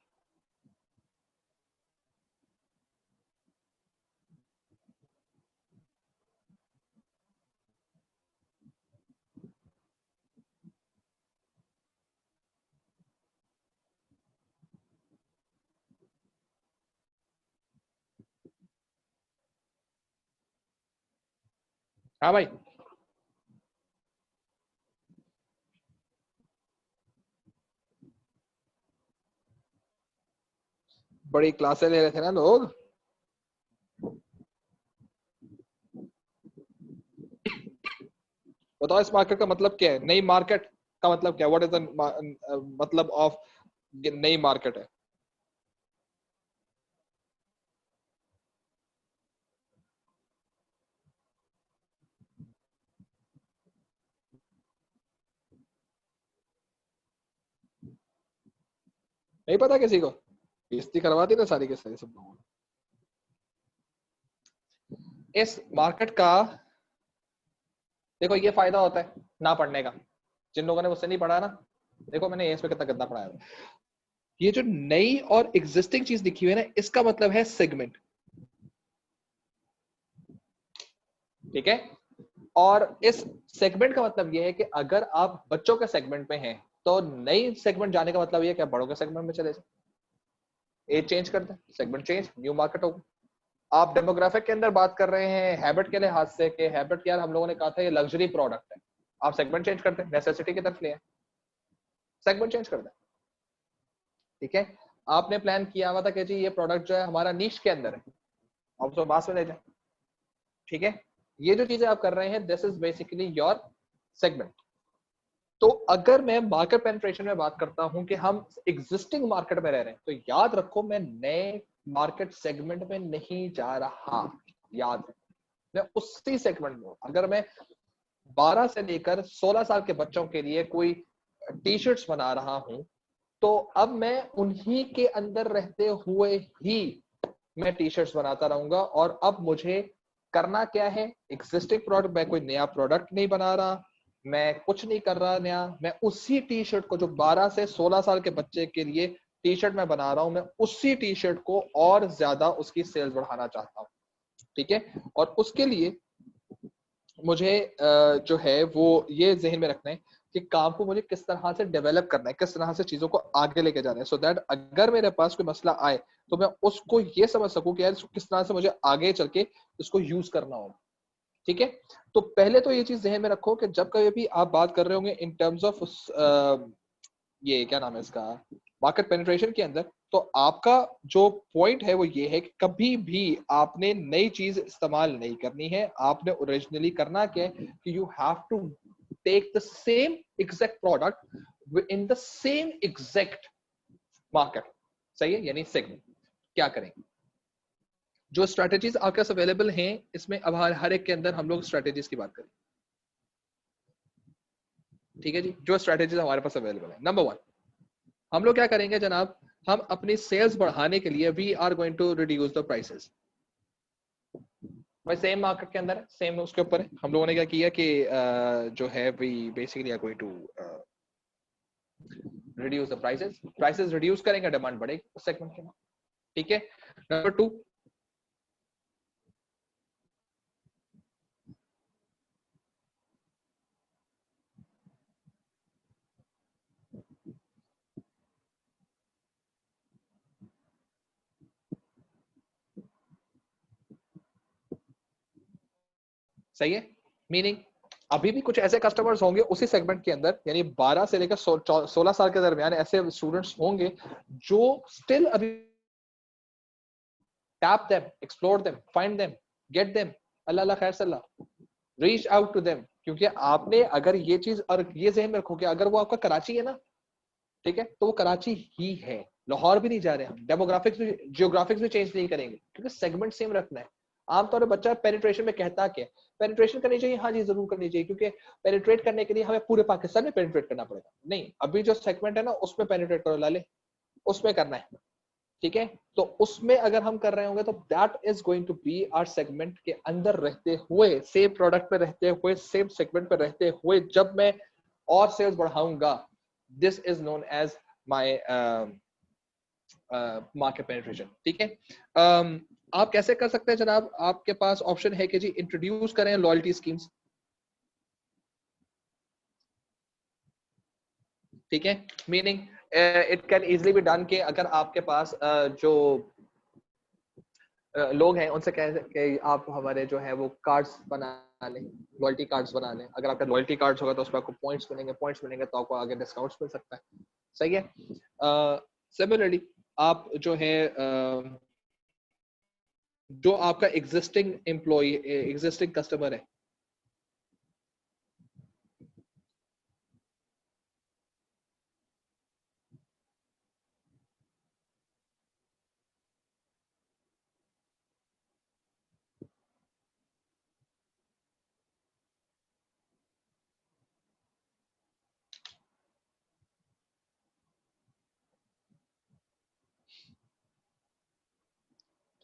हाँ भाई, बड़ी क्लासें ले रहे थे ना लोग। बताओ इस मार्केट का मतलब क्या है, नई मार्केट का मतलब क्या है, व्हाट इज द मतलब ऑफ नई मार्केट है। नहीं पता किसी को, बेइज्जती करवाती ना सारी के सारी सब लोगों ने इस मार्केट का। देखो ये फायदा होता है ना पढ़ने का, जिन लोगों ने मुझसे नहीं पढ़ा ना, देखो मैंने इस पे कितना गंदा पढ़ाया है। ये जो नई और एग्जिस्टिंग चीज दिखी हुई है ना, इसका मतलब है सेगमेंट, ठीक है। और इस सेगमेंट का मतलब ये है कि अगर आप बच्चों के सेगमेंट में हैं तो नई सेगमेंट जाने का मतलब ये है कि आप बड़ों के सेगमेंट में चले जाए, एज चेंज कर दें, सेगमेंट चेंज, न्यू मार्केट होगा। आप डेमोग्राफिक के अंदर बात कर रहे हैं हैबिट के लिहाज से, कि हैबिट यार हम लोगों ने कहा था ये लग्जरी प्रोडक्ट है, आप सेगमेंट चेंज करते हैं, नेसेसिटी की तरफ ले आए, सेगमेंट चेंज कर दें, ठीक है। आपने प्लान किया हुआ था कि जी ये प्रोडक्ट जो है हमारा नीश के अंदर है, आप उसको मास में ले जाए, ठीक है। ये जो चीजें आप कर रहे हैं, this is basically your segment. तो अगर मैं मार्केट पेनिट्रेशन में बात करता हूं कि हम एग्जिस्टिंग मार्केट में रह रहे हैं, तो याद रखो मैं नए मार्केट सेगमेंट में नहीं जा रहा, याद है, मैं उसी सेगमेंट में हूं। अगर मैं 12 से लेकर 16 साल के बच्चों के लिए कोई टी शर्ट्स बना रहा हूं, तो अब मैं उन्हीं के अंदर रहते हुए ही मैं टी शर्ट्स बनाता रहूंगा। और अब मुझे करना क्या है, एग्जिस्टिंग प्रोडक्ट, मैं कोई नया प्रोडक्ट नहीं बना रहा, मैं कुछ नहीं कर रहा नया, मैं उसी टी शर्ट को जो 12 से 16 साल के बच्चे के लिए टी शर्ट मैं बना रहा हूं, मैं उसी टी शर्ट को और ज्यादा उसकी सेल्स बढ़ाना चाहता हूं, ठीक है। और उसके लिए मुझे जो है वो ये जहन में रखना है कि काम को मुझे किस तरह से डेवलप करना है, किस तरह से चीजों को आगे लेके जाना है, सो दैट अगर मेरे पास कोई मसला आए तो मैं उसको ये समझ सकूं कि यार इसको किस तरह से मुझे आगे चल के इसको यूज करना होगा, ठीक है। तो पहले तो ये चीज जहन में रखो कि जब कभी भी आप बात कर रहे होंगे इन टर्म्स ऑफ ये क्या नाम है इसका, मार्केट पेनिट्रेशन के अंदर, तो आपका जो पॉइंट है वो ये है कि कभी भी आपने नई चीज इस्तेमाल नहीं करनी है, आपने ओरिजिनली करना क्या है कि you have to take the same exact product in the same exact market, सही है, यानी सेगमेंट। क्या करेंगे, जो स्ट्रेटेजीज आपके पास अवेलेबल हैं, इसमें अब हर एक के अंदर हम लोग स्ट्रेटेजीज की बात करें, ठीक है जी। जो स्ट्रेटेजीज हमारे पास अवेलेबल है, नंबर 1, हम लोग क्या करेंगे जनाब, हम अपनी सेल्स बढ़ाने के लिए we are going to reduce the prices. भाई सेम मार्केट के अंदर है, सेम उसके ऊपर है, हम लोगों ने क्या किया कि जो है we basically are going to reduce the prices, prices reduce करेंगे, डिमांड बढ़ेगी उस सेगमेंट के, ठीक है। नंबर 2, सही है, मीनिंग अभी भी कुछ ऐसे कस्टमर्स होंगे उसी सेगमेंट के अंदर, यानी 12 से लेकर 16 साल के दरमियान ऐसे स्टूडेंट्स होंगे जो स्टिल अभी tap them, explore them, find them, get them, अल्लाह अल्लाह खैर सल्लाह, रीच आउट टू देम। क्योंकि आपने अगर ये चीज और ये जहन में रखो कि अगर वो आपका कराची है ना, ठीक है, तो वो कराची ही है, लाहौर भी नहीं जा रहे हम, डेमोग्राफिक्स भी जियोग्राफिक्स भी चेंज नहीं करेंगे, क्योंकि सेगमेंट सेम रखना है। आमतौर पर बच्चा पेनिट्रेशन में कहता क्या, पेनिट्रेशन करनी चाहिए, हाँ जी जरूर करनी चाहिए, क्योंकि पेनिट्रेट करने के लिए हमें पूरे पाकिस्तान में पेनिट्रेट करना पड़ेगा, नहीं, अभी जो सेगमेंट है ना उसमें पेनिट्रेट करो लाले, उसमें करना है, ठीक है। तो उसमें अगर हम कर रहे होंगे तो that is going to be our segment के अंदर रहते हुए, सेम प्रोडक्ट पे रहते हुए, सेम सेगमेंट पे रहते हुए जब मैं और सेल्स बढ़ाऊंगा, this is known as my market penetration, ठीक है। आप कैसे कर सकते हैं जनाब, आपके पास ऑप्शन है कि जी इंट्रोड्यूस करें लॉयल्टी स्कीम्स, ठीक है, meaning it can easily be done कि अगर आपके पास जो लोग हैं उनसे कह कि आप हमारे जो है वो कार्ड्स बना लें, लॉयल्टी कार्ड्स बना लें। अगर आपका लॉयल्टी कार्ड्स होगा तो उसमें आपको पॉइंट्स मिलेंगे, पॉइंट्स मिलेंगे तो आपको आगे डिस्काउंट्स मिल सकता है। सही है। सिमिलरली आप जो है जो आपका एग्जिस्टिंग एम्प्लॉय, एग्जिस्टिंग कस्टमर है,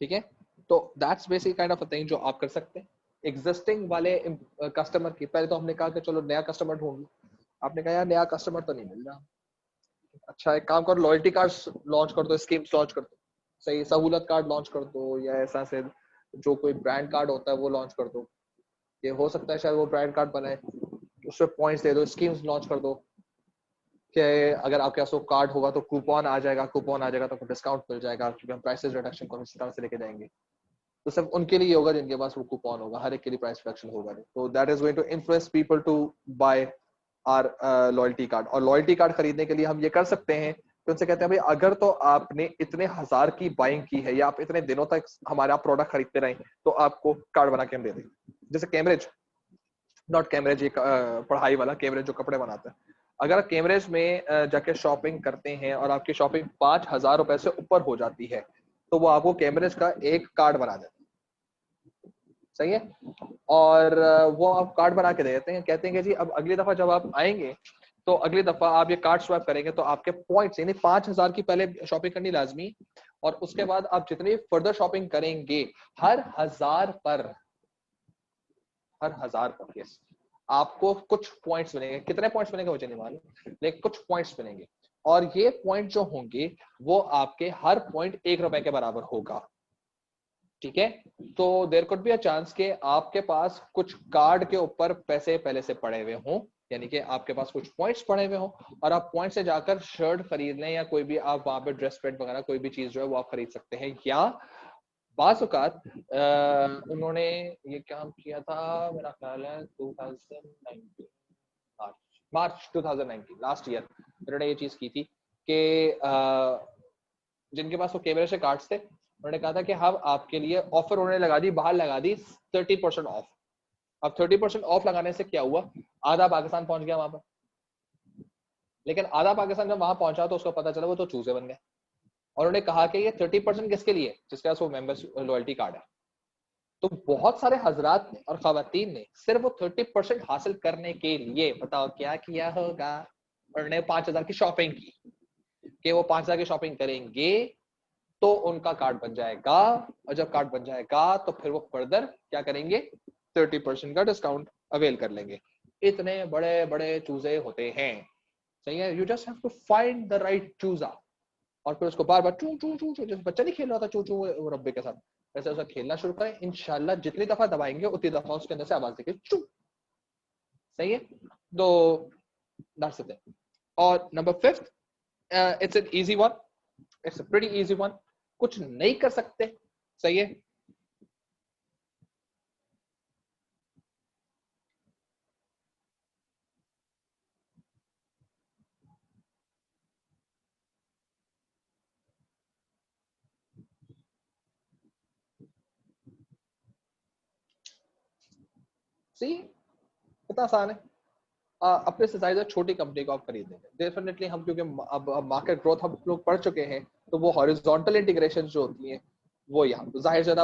ठीक है, तो that's basic kind of a thing जो आप कर सकते हैं। एग्जिस्टिंग वाले कस्टमर की पहले तो हमने कहा कि चलो नया कस्टमर ढूंढ लो, आपने कहा यार नया कस्टमर तो नहीं मिल रहा, अच्छा एक काम करो, लॉयल्टी कार्ड्स लॉन्च कर दो, स्कीम्स लॉन्च कर दो, सही, सहूलत कार्ड लॉन्च कर दो, या ऐसा से जो कोई ब्रांड कार्ड होता है वो लॉन्च कर दो, ये हो सकता है शायद वो ब्रांड कार्ड बनाए, उसमें पॉइंट्स दे दो, स्कीम्स लॉन्च कर दो कि अगर आपके पास वो कार्ड होगा तो कूपन आ जाएगा, कूपन आ जाएगा तो आपको डिस्काउंट मिल जाएगा, क्योंकि हम प्राइसेस रिडक्शन को इस तरह से लेके जाएंगे। तो सिर्फ उनके लिए होगा जिनके पास वो कूपन होगा, हर एक के लिए प्राइस रिडक्शन होगा नहीं, तो that is going to influence people to buy our loyalty card. और लॉयल्टी कार्ड खरीदने के लिए हम ये कर सकते हैं कि उनसे कहते हैं भाई अगर तो आपने इतने हजार की बाइंग की है या आप इतने दिनों तक हमारा प्रोडक्ट खरीदते रहे तो आपको कार्ड बना के हम दे देंगे। जैसे कैमरेज, नॉट कैमरेज, ये पढ़ाई वाला कैमरेज जो कपड़े बनाता है, अगर आप कैमरेज में जाके शॉपिंग करते हैं और आपकी शॉपिंग 5,000 रुपए से ऊपर हो जाती है तो वो आपको कैमरेज का एक कार्ड बना देता है। सही है। और वो आप कार्ड बना के दे देते हैं, कहते हैं कि जी अब अगली दफा जब आप आएंगे तो अगली दफा आप ये कार्ड स्वैप करेंगे तो आपके पॉइंट्स, यानी 5,000 की पहले शॉपिंग करनी लाजमी, और उसके बाद आप जितनी फर्दर शॉपिंग करेंगे हर हजार पर, हर हजार पर, यस, आपको कुछ पॉइंट्स मिलेंगे। कितने पॉइंट्स मिलेंगे मुझे नहीं मालूम, लेकिन कुछ पॉइंट्स मिलेंगे, और ये पॉइंट जो होंगे वो आपके हर पॉइंट 1 रुपए के बराबर होगा। ठीक है, तो there could be a chance के आपके पास कुछ कार्ड के ऊपर पैसे पहले से पड़े हुए हों, यानी कि आपके पास कुछ पॉइंट्स पड़े हुए हों और आप पॉइंट से जाकर शर्ट खरीद लें या कोई भी आप वहां पे ड्रेस पेंट वगैरह कोई भी चीज जो है वो आप खरीद सकते हैं। या बाज़ औक़ात उन्होंने ये काम किया था, मेरा ख्याल है 2019, मार्च 2019, लास्ट ईयर उन्होंने ये चीज की थी कि जिनके पास वो कैमरे से कार्ड्स थे उन्होंने कहा था कि हम आपके लिए ऑफर उन्होंने लगा दी, बाहर लगा दी 30% ऑफ। अब 30% ऑफ लगाने से क्या हुआ, आधा पाकिस्तान पहुंच गया वहां पर, लेकिन आधा पाकिस्तान जब वहां पहुंचा तो उसको पता चला वो तो चूजे बन गए। और उन्होंने कहा कि ये 30% किसके लिए, जिसके पास वो मेंबर्स लॉयल्टी कार्ड है। तो बहुत सारे हजरात ने और खवातीन ने सिर्फ वो 30% हासिल करने के लिए बताओ क्या किया होगा, उन्होंने 5,000 की शॉपिंग की कि वो 5,000 की शॉपिंग करेंगे तो उनका कार्ड बन जाएगा, और जब कार्ड बन जाएगा तो फिर वो फर्दर क्या करेंगे, 30% का डिस्काउंट अवेल कर लेंगे। इतने बड़े बड़े चूजे होते हैं। सही है, you just have to find the right चूजा, और फिर उसको बार बार चू चू चू चू, जैसे बच्चा नहीं खेल रहा था चू चू रब्बे के साथ, वैसे उसका खेलना शुरू करें, इंशाल्लाह जितनी दफा दबाएंगे उतनी दफा उसके अंदर से आवाज देगी चू। सही है, तो दैट्स इट। और number 5, it's an easy one, it's a pretty easy one, कुछ नहीं कर सकते। सही है, सी कितना आसान है। अपने से ज्यादा छोटी कंपनी को आप खरीद लेंगे डेफिनेटली हम, क्योंकि अब मार्केट ग्रोथ हम लोग पढ़ चुके हैं, तो वो हॉरिजॉन्टल इंटीग्रेशन जो होती है वो यहाँ तो जाहिर ज्यादा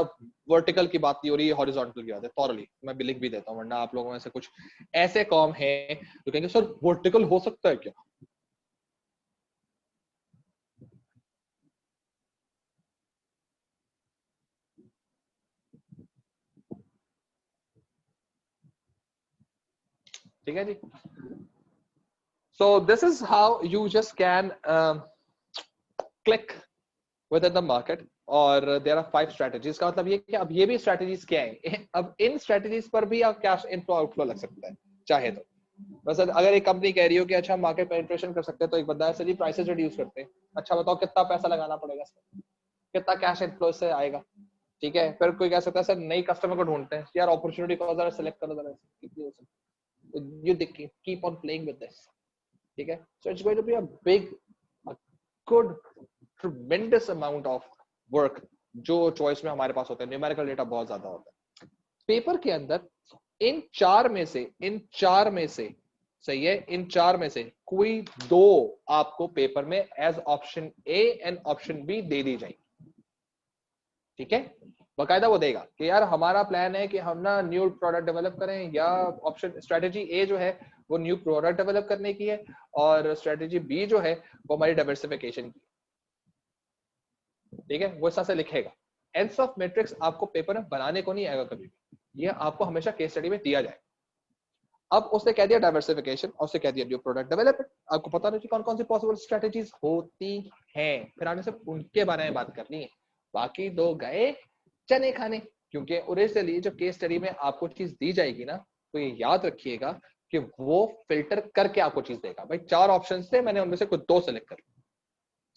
वर्टिकल की बात नहीं हो रही है, हॉरिजॉन्टल की बात है। थॉरली मैं भी लिख भी देता हूँ, वरना आप लोगों में से कुछ ऐसे कॉम है जो कहेंगे सर वर्टिकल हो सकता है क्या। ठीक है जी, so this is how you just can click within the market. और देयर आर 5 स्ट्रेटजीज, का मतलब ये कि अब ये भी स्ट्रेटजीज क्या है, अब इन स्ट्रेटजीज पर भी आप कैश इनफ्लो आउटफ्लो लग सकता है चाहे तो। बस अगर एक कंपनी कह रही हो कि अच्छा मार्केट पेनिट्रेशन कर सकते हैं, तो एक बंदा है जी प्राइसेस रिड्यूस करते हैं, अच्छा बताओ कितना पैसा लगाना पड़ेगा इसमें, कितना कैश इनफ्लो से आएगा। ठीक है, फिर कोई कह सकता है सर नई कस्टमर को ढूंढते हैं, यार अपॉर्चुनिटी को जरा सेलेक्ट करो जरा, कितनी हो सकती, you keep on playing with this, ठीक है। So it's going to be a big, a good, tremendous amount of work जो चॉइस में हमारे पास होता है, न्यूमेरिकल डेटा बहुत ज्यादा होता है पेपर के अंदर। इन चार में से सही है, इन चार में से कोई दो आपको पेपर में as option A and option B दे दी जाएगी, ठीक है। बकायदा वो देगा कि यार हमारा प्लान है कि हम ना न्यू प्रोडक्ट डेवलप करें, या ऑप्शन स्ट्रेटेजी ए जो है वो न्यू प्रोडक्ट डेवलप करने की है, और स्ट्रेटेजी बी जो है वो हमारी डाइवर्सिफिकेशन की, ठीक है। वो इस तरह से लिखेगा। एंड्स ऑफ मैट्रिक्स आपको पेपर में बनाने को नहीं आएगा कभी भी, ये आपको हमेशा केस स्टडी में दिया जाए। अब उसने कह दिया डाइवर्सिफिकेशन, और उसने कह दिया न्यू प्रोडक्ट डेवलपमेंट, आपको पता नहीं कौन कौन सी पॉसिबल स्ट्रेटेजीज होती हैं, फिर आने से उनके बारे में बात करनी है। बाकी दो गए चने खाने, क्योंकि ओरिजिनली जो केस स्टडी में आपको चीज दी जाएगी ना, तो ये याद रखिएगा कि वो फिल्टर करके आपको चीज देगा। भाई 4 ऑप्शन थे, मैंने उनमें से कुछ 2 सेलेक्ट कर,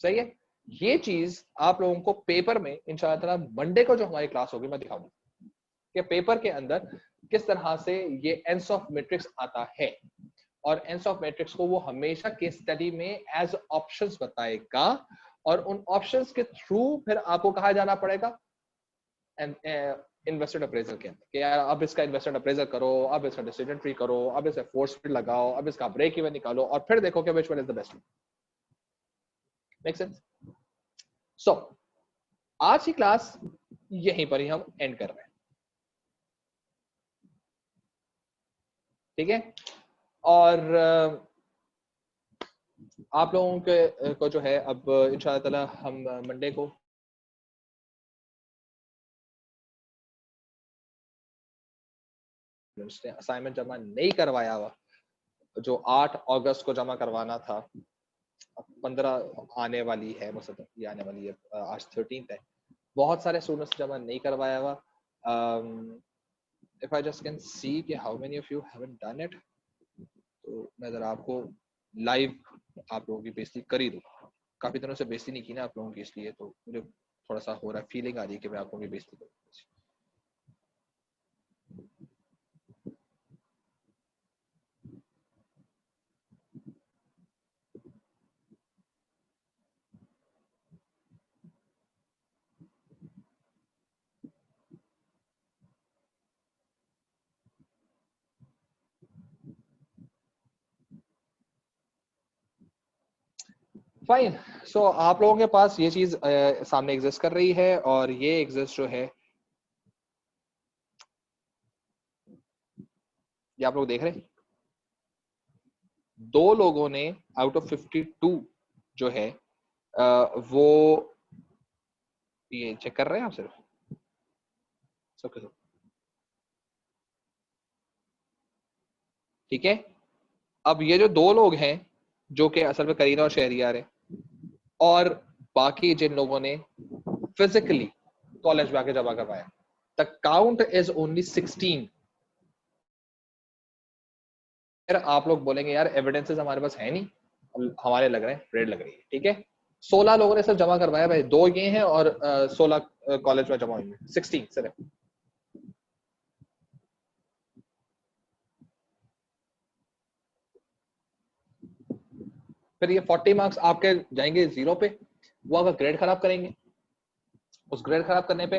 सही है। ये चीज आप लोगों को पेपर में इंशाअल्लाह मंडे को जो हमारी क्लास होगी मैं दिखाऊंगा कि पेपर के अंदर किस तरह से ये एंड्स ऑफ मैट्रिक्स आता है, और एंड्स ऑफ मैट्रिक्स को वो हमेशा केस स्टडी में एज ऑप्शंस बताएगा, और उन ऑप्शंस के थ्रू फिर आपको कहा जाना पड़ेगा इन्वेस्टेड अप्रेजल के अंदर कि यार अब इसका इन्वेस्टेड अप्रेजल करो, अब इसका डिसीजन ट्री करो, अब इसे फोर्स फीड लगाओ, अब इसका ब्रेक इवन निकालो, और फिर देखो कि which one is the best. Make sense? So आज की क्लास यहीं पर ही हम एंड कर रहे हैं, ठीक है। और आप लोगों के को जो है अब इंशाअल्लाह हम मंडे को असाइनमेंट जमा नहीं करवाया हुआ, जो 8 अगस्त को जमा करवाना था, 15 आने वाली है, मतलब ये आने वाली है, आज 13 है, बहुत सारे स्टूडेंट्स जमा नहीं करवाया हुआ। If I just can see कि how many of you haven't done it, तो मैं जरा आपको लाइव आप लोगों की बेइज्जती कर ही दूं। काफी दिनों से बेइज्जती नहीं की ना आप लोगों की, इसलिए तो मुझे थोड़ा सा हो रहा है, फीलिंग आ रही है कि मैं आप लोगों की बेइज्जती करूं। फाइन। सो आप लोगों के पास ये चीज सामने एग्जिस्ट कर रही है, और ये एग्जिस्ट जो है ये आप लोग देख रहे हैं, 2 लोगों ने आउट ऑफ 52 जो है वो ये चेक कर रहे हैं आप सिर्फ सबके सब, ठीक है। अब ये जो 2 लोग हैं जो कि असल में करीना और शहरियार है, और बाकी जिन लोगों ने फिजिकली कॉलेज में आके जमा करवाया, द काउंट इज ओनली 16। फिर आप लोग बोलेंगे यार एविडेंसेस हमारे पास है नहीं, हमारे लग रहे हैं, रेड लग रही है, ठीक है। 16 लोगों ने सिर्फ जमा करवाया भाई, 2 ये हैं और 16 कॉलेज में जमा हुए, 16 सिर्फ। फिर ये 40 मार्क्स आपके जाएंगे 0 पे, वो आपका ग्रेड खराब करेंगे। उस ग्रेड खराब करने पे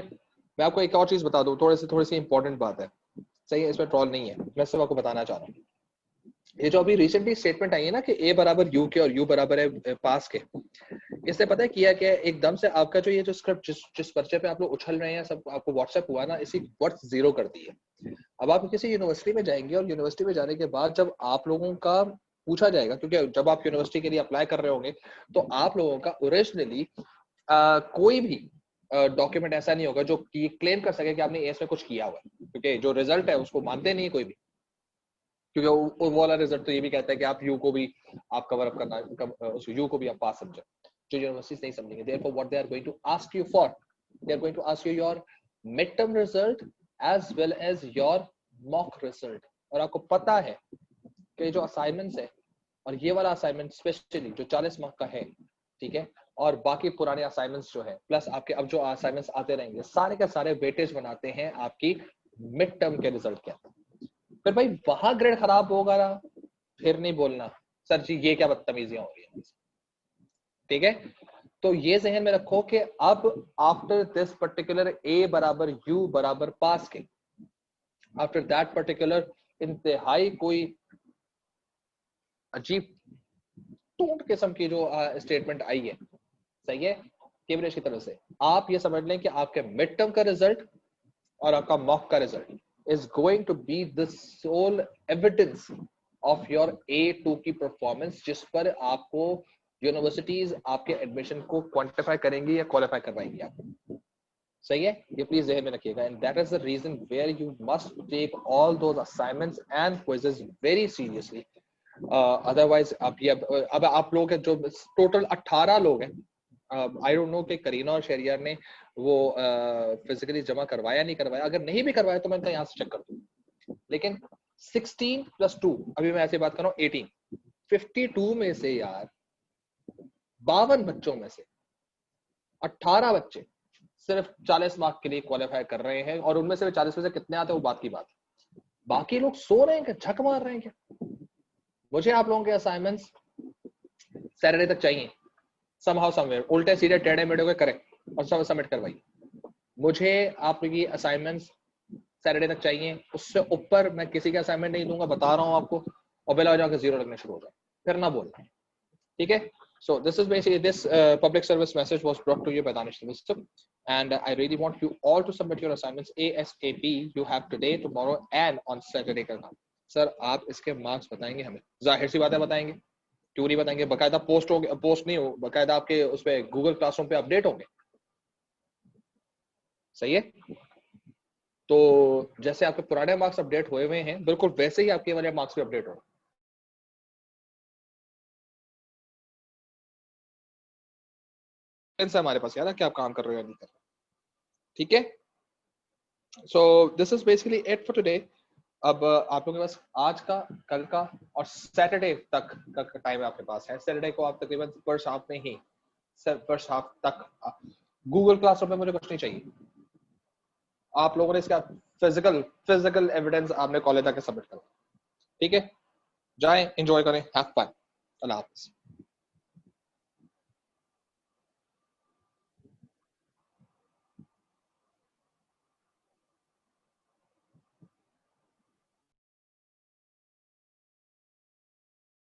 मैं आपको एक और चीज बता दूं, थोड़ी सी इंपॉर्टेंट बात है, सही है, इसमें ट्रोल नहीं है, मैं सिर्फ आपको बताना चाह रहा हूँ। ये जो अभी रिसेंटली स्टेटमेंट आई है ना कि ए बराबर यू के और यू बराबर है पास के, इससे पता है किया क्या है, एकदम से आपका जो ये जो स्क्रिप्ट जिस पर्चे पे आप लोग उछल रहे हैं, सब आपको व्हाट्सएप हुआ ना, इसी वर्थ 0 कर दी है। अब आप किसी यूनिवर्सिटी में जाएंगे, और यूनिवर्सिटी में जाने के बाद जब आप लोगों का पूछा जाएगा, क्योंकि जब आप यूनिवर्सिटी के लिए अप्लाई कर रहे होंगे, तो आप लोगों का ओरिजिनली कोई भी डॉक्यूमेंट ऐसा नहीं होगा जो क्लेम कर सके कि आपने एस में कुछ किया हुआ है, क्योंकि जो रिजल्ट है उसको मानते नहीं कोई भी, क्योंकि वो वाला रिजल्ट तो ये भी कहता है कि आप यू को भी आप कवर अप करना, उस यू को भी आप पास समझो, जो यूनिवर्सिटीज नहीं समझेंगे। Therefore what they are going to ask you for, they are going to ask you your mid term result as well as your mock result. और आपको पता है कि जो असाइनमेंट्स है, और ये वाला असाइनमेंट स्पेशली जो 40 मार्क का है, ठीक है, और बाकी पुराने असाइनमेंट्स जो है प्लस आपके अब जो असाइनमेंट्स आते रहेंगे सारे के सारे वेटेज बनाते हैं आपकी मिड टर्म के रिजल्ट के अंदर। फिर भाई वहां ग्रेड खराब होगा ना, फिर नहीं बोलना सर जी ये क्या बदतमीजियां हो रही है, ठीक है। तो ये जहन में रखो कि अब आफ्टर दिस पर्टिकुलर ए बराबर यू बराबर पास के, आफ्टर दैट पर्टिकुलर इंतहाई कोई अजीब टूट किस्म की जो स्टेटमेंट आई है, सही है, केवरेज की तरफ से, आप ये समझ लें कि आपके मिड टर्म का रिजल्ट और आपका मॉक का result is going to be the sole evidence of your A2 की परफॉर्मेंस, जिस पर आपको यूनिवर्सिटीज आपके एडमिशन को क्वांटिफाई करेंगी या क्वालिफाई करवाएंगी आपको, सही है। ये प्लीज ध्यान में रखिएगा। And that is the reason where you must take all those assignments and quizzes very seriously. Otherwise आप ये अब आप लोग हैं जो टोटल 18 लोग हैं, आई डोंट नो कि करीना और शहरियार ने वो फिजिकली जमा करवाया नहीं करवाया, अगर नहीं भी करवाया तो मैं इनका यहाँ से चेक कर दूँ, लेकिन 16 + 2 अभी मैं ऐसे बात कर रहा हूँ 18, 52 में से यार 52 बच्चों में से 18 बच्चे सिर्फ 40 मार्क के लिए क्वालिफाई कर रहे हैं, और उनमें से 40 में से कितने आते हैं वो बात की बात है। बाकी लोग सो रहे हैं क्या, झक मार रहे हैं क्या? मुझे आप लोगों के असाइनमेंट्स सैटरडे तक चाहिए, समहाउ समवेयर, उल्टे सीधे टेढ़े मेढ़े करेक्ट, और सब सबमिट करवाइए। मुझे आपकी असाइनमेंट्स सैटरडे तक चाहिए, उससे ऊपर मैं किसी का असाइनमेंट नहीं दूंगा, बता रहा हूँ आपको, और बिला जाकर जीरो लगने शुरू हो जाए, फिर ना बोलना, ठीक है। So this is basically this public service message was brought to you by Danish Wisdom, and I really want you all to submit your assignments ASAP. You have today, tomorrow, and on Saturday का काम। Sir आप इसके marks बताएंगे हमें? जाहिर सी बात है बताएंगे, क्यों नहीं बताएंगे? बकायदा पोस्ट होंगे, पोस्ट नहीं हो, बकायदा आपके उस पे गूगल क्लासरूम पे अपडेट होंगे, सही है। तो जैसे आपके पुराने मार्क्स अपडेट हुए हुए हैं, बिल्कुल वैसे ही आपके वाले मार्क्स भी अपडेट होंगे। हमारे पास यार क्या आप काम कर रहे हो या नहीं कर रहे, ठीक है। सो this is basically it for today. अब आप लोगों के पास आज का, कल का और सैटरडे तक का टाइम आपके पास है। सैटरडे को आप तकरीबन फर्स्ट हाफ में ही, फर्स्ट हाफ तक गूगल क्लासरूम में मुझे कुछ नहीं चाहिए, आप लोगों ने इसका फिजिकल एविडेंस आपने कॉलेज तक सबमिट करा, ठीक है। जाएं, एंजॉय करें, हैव फन, अल्लाह हाफिज़।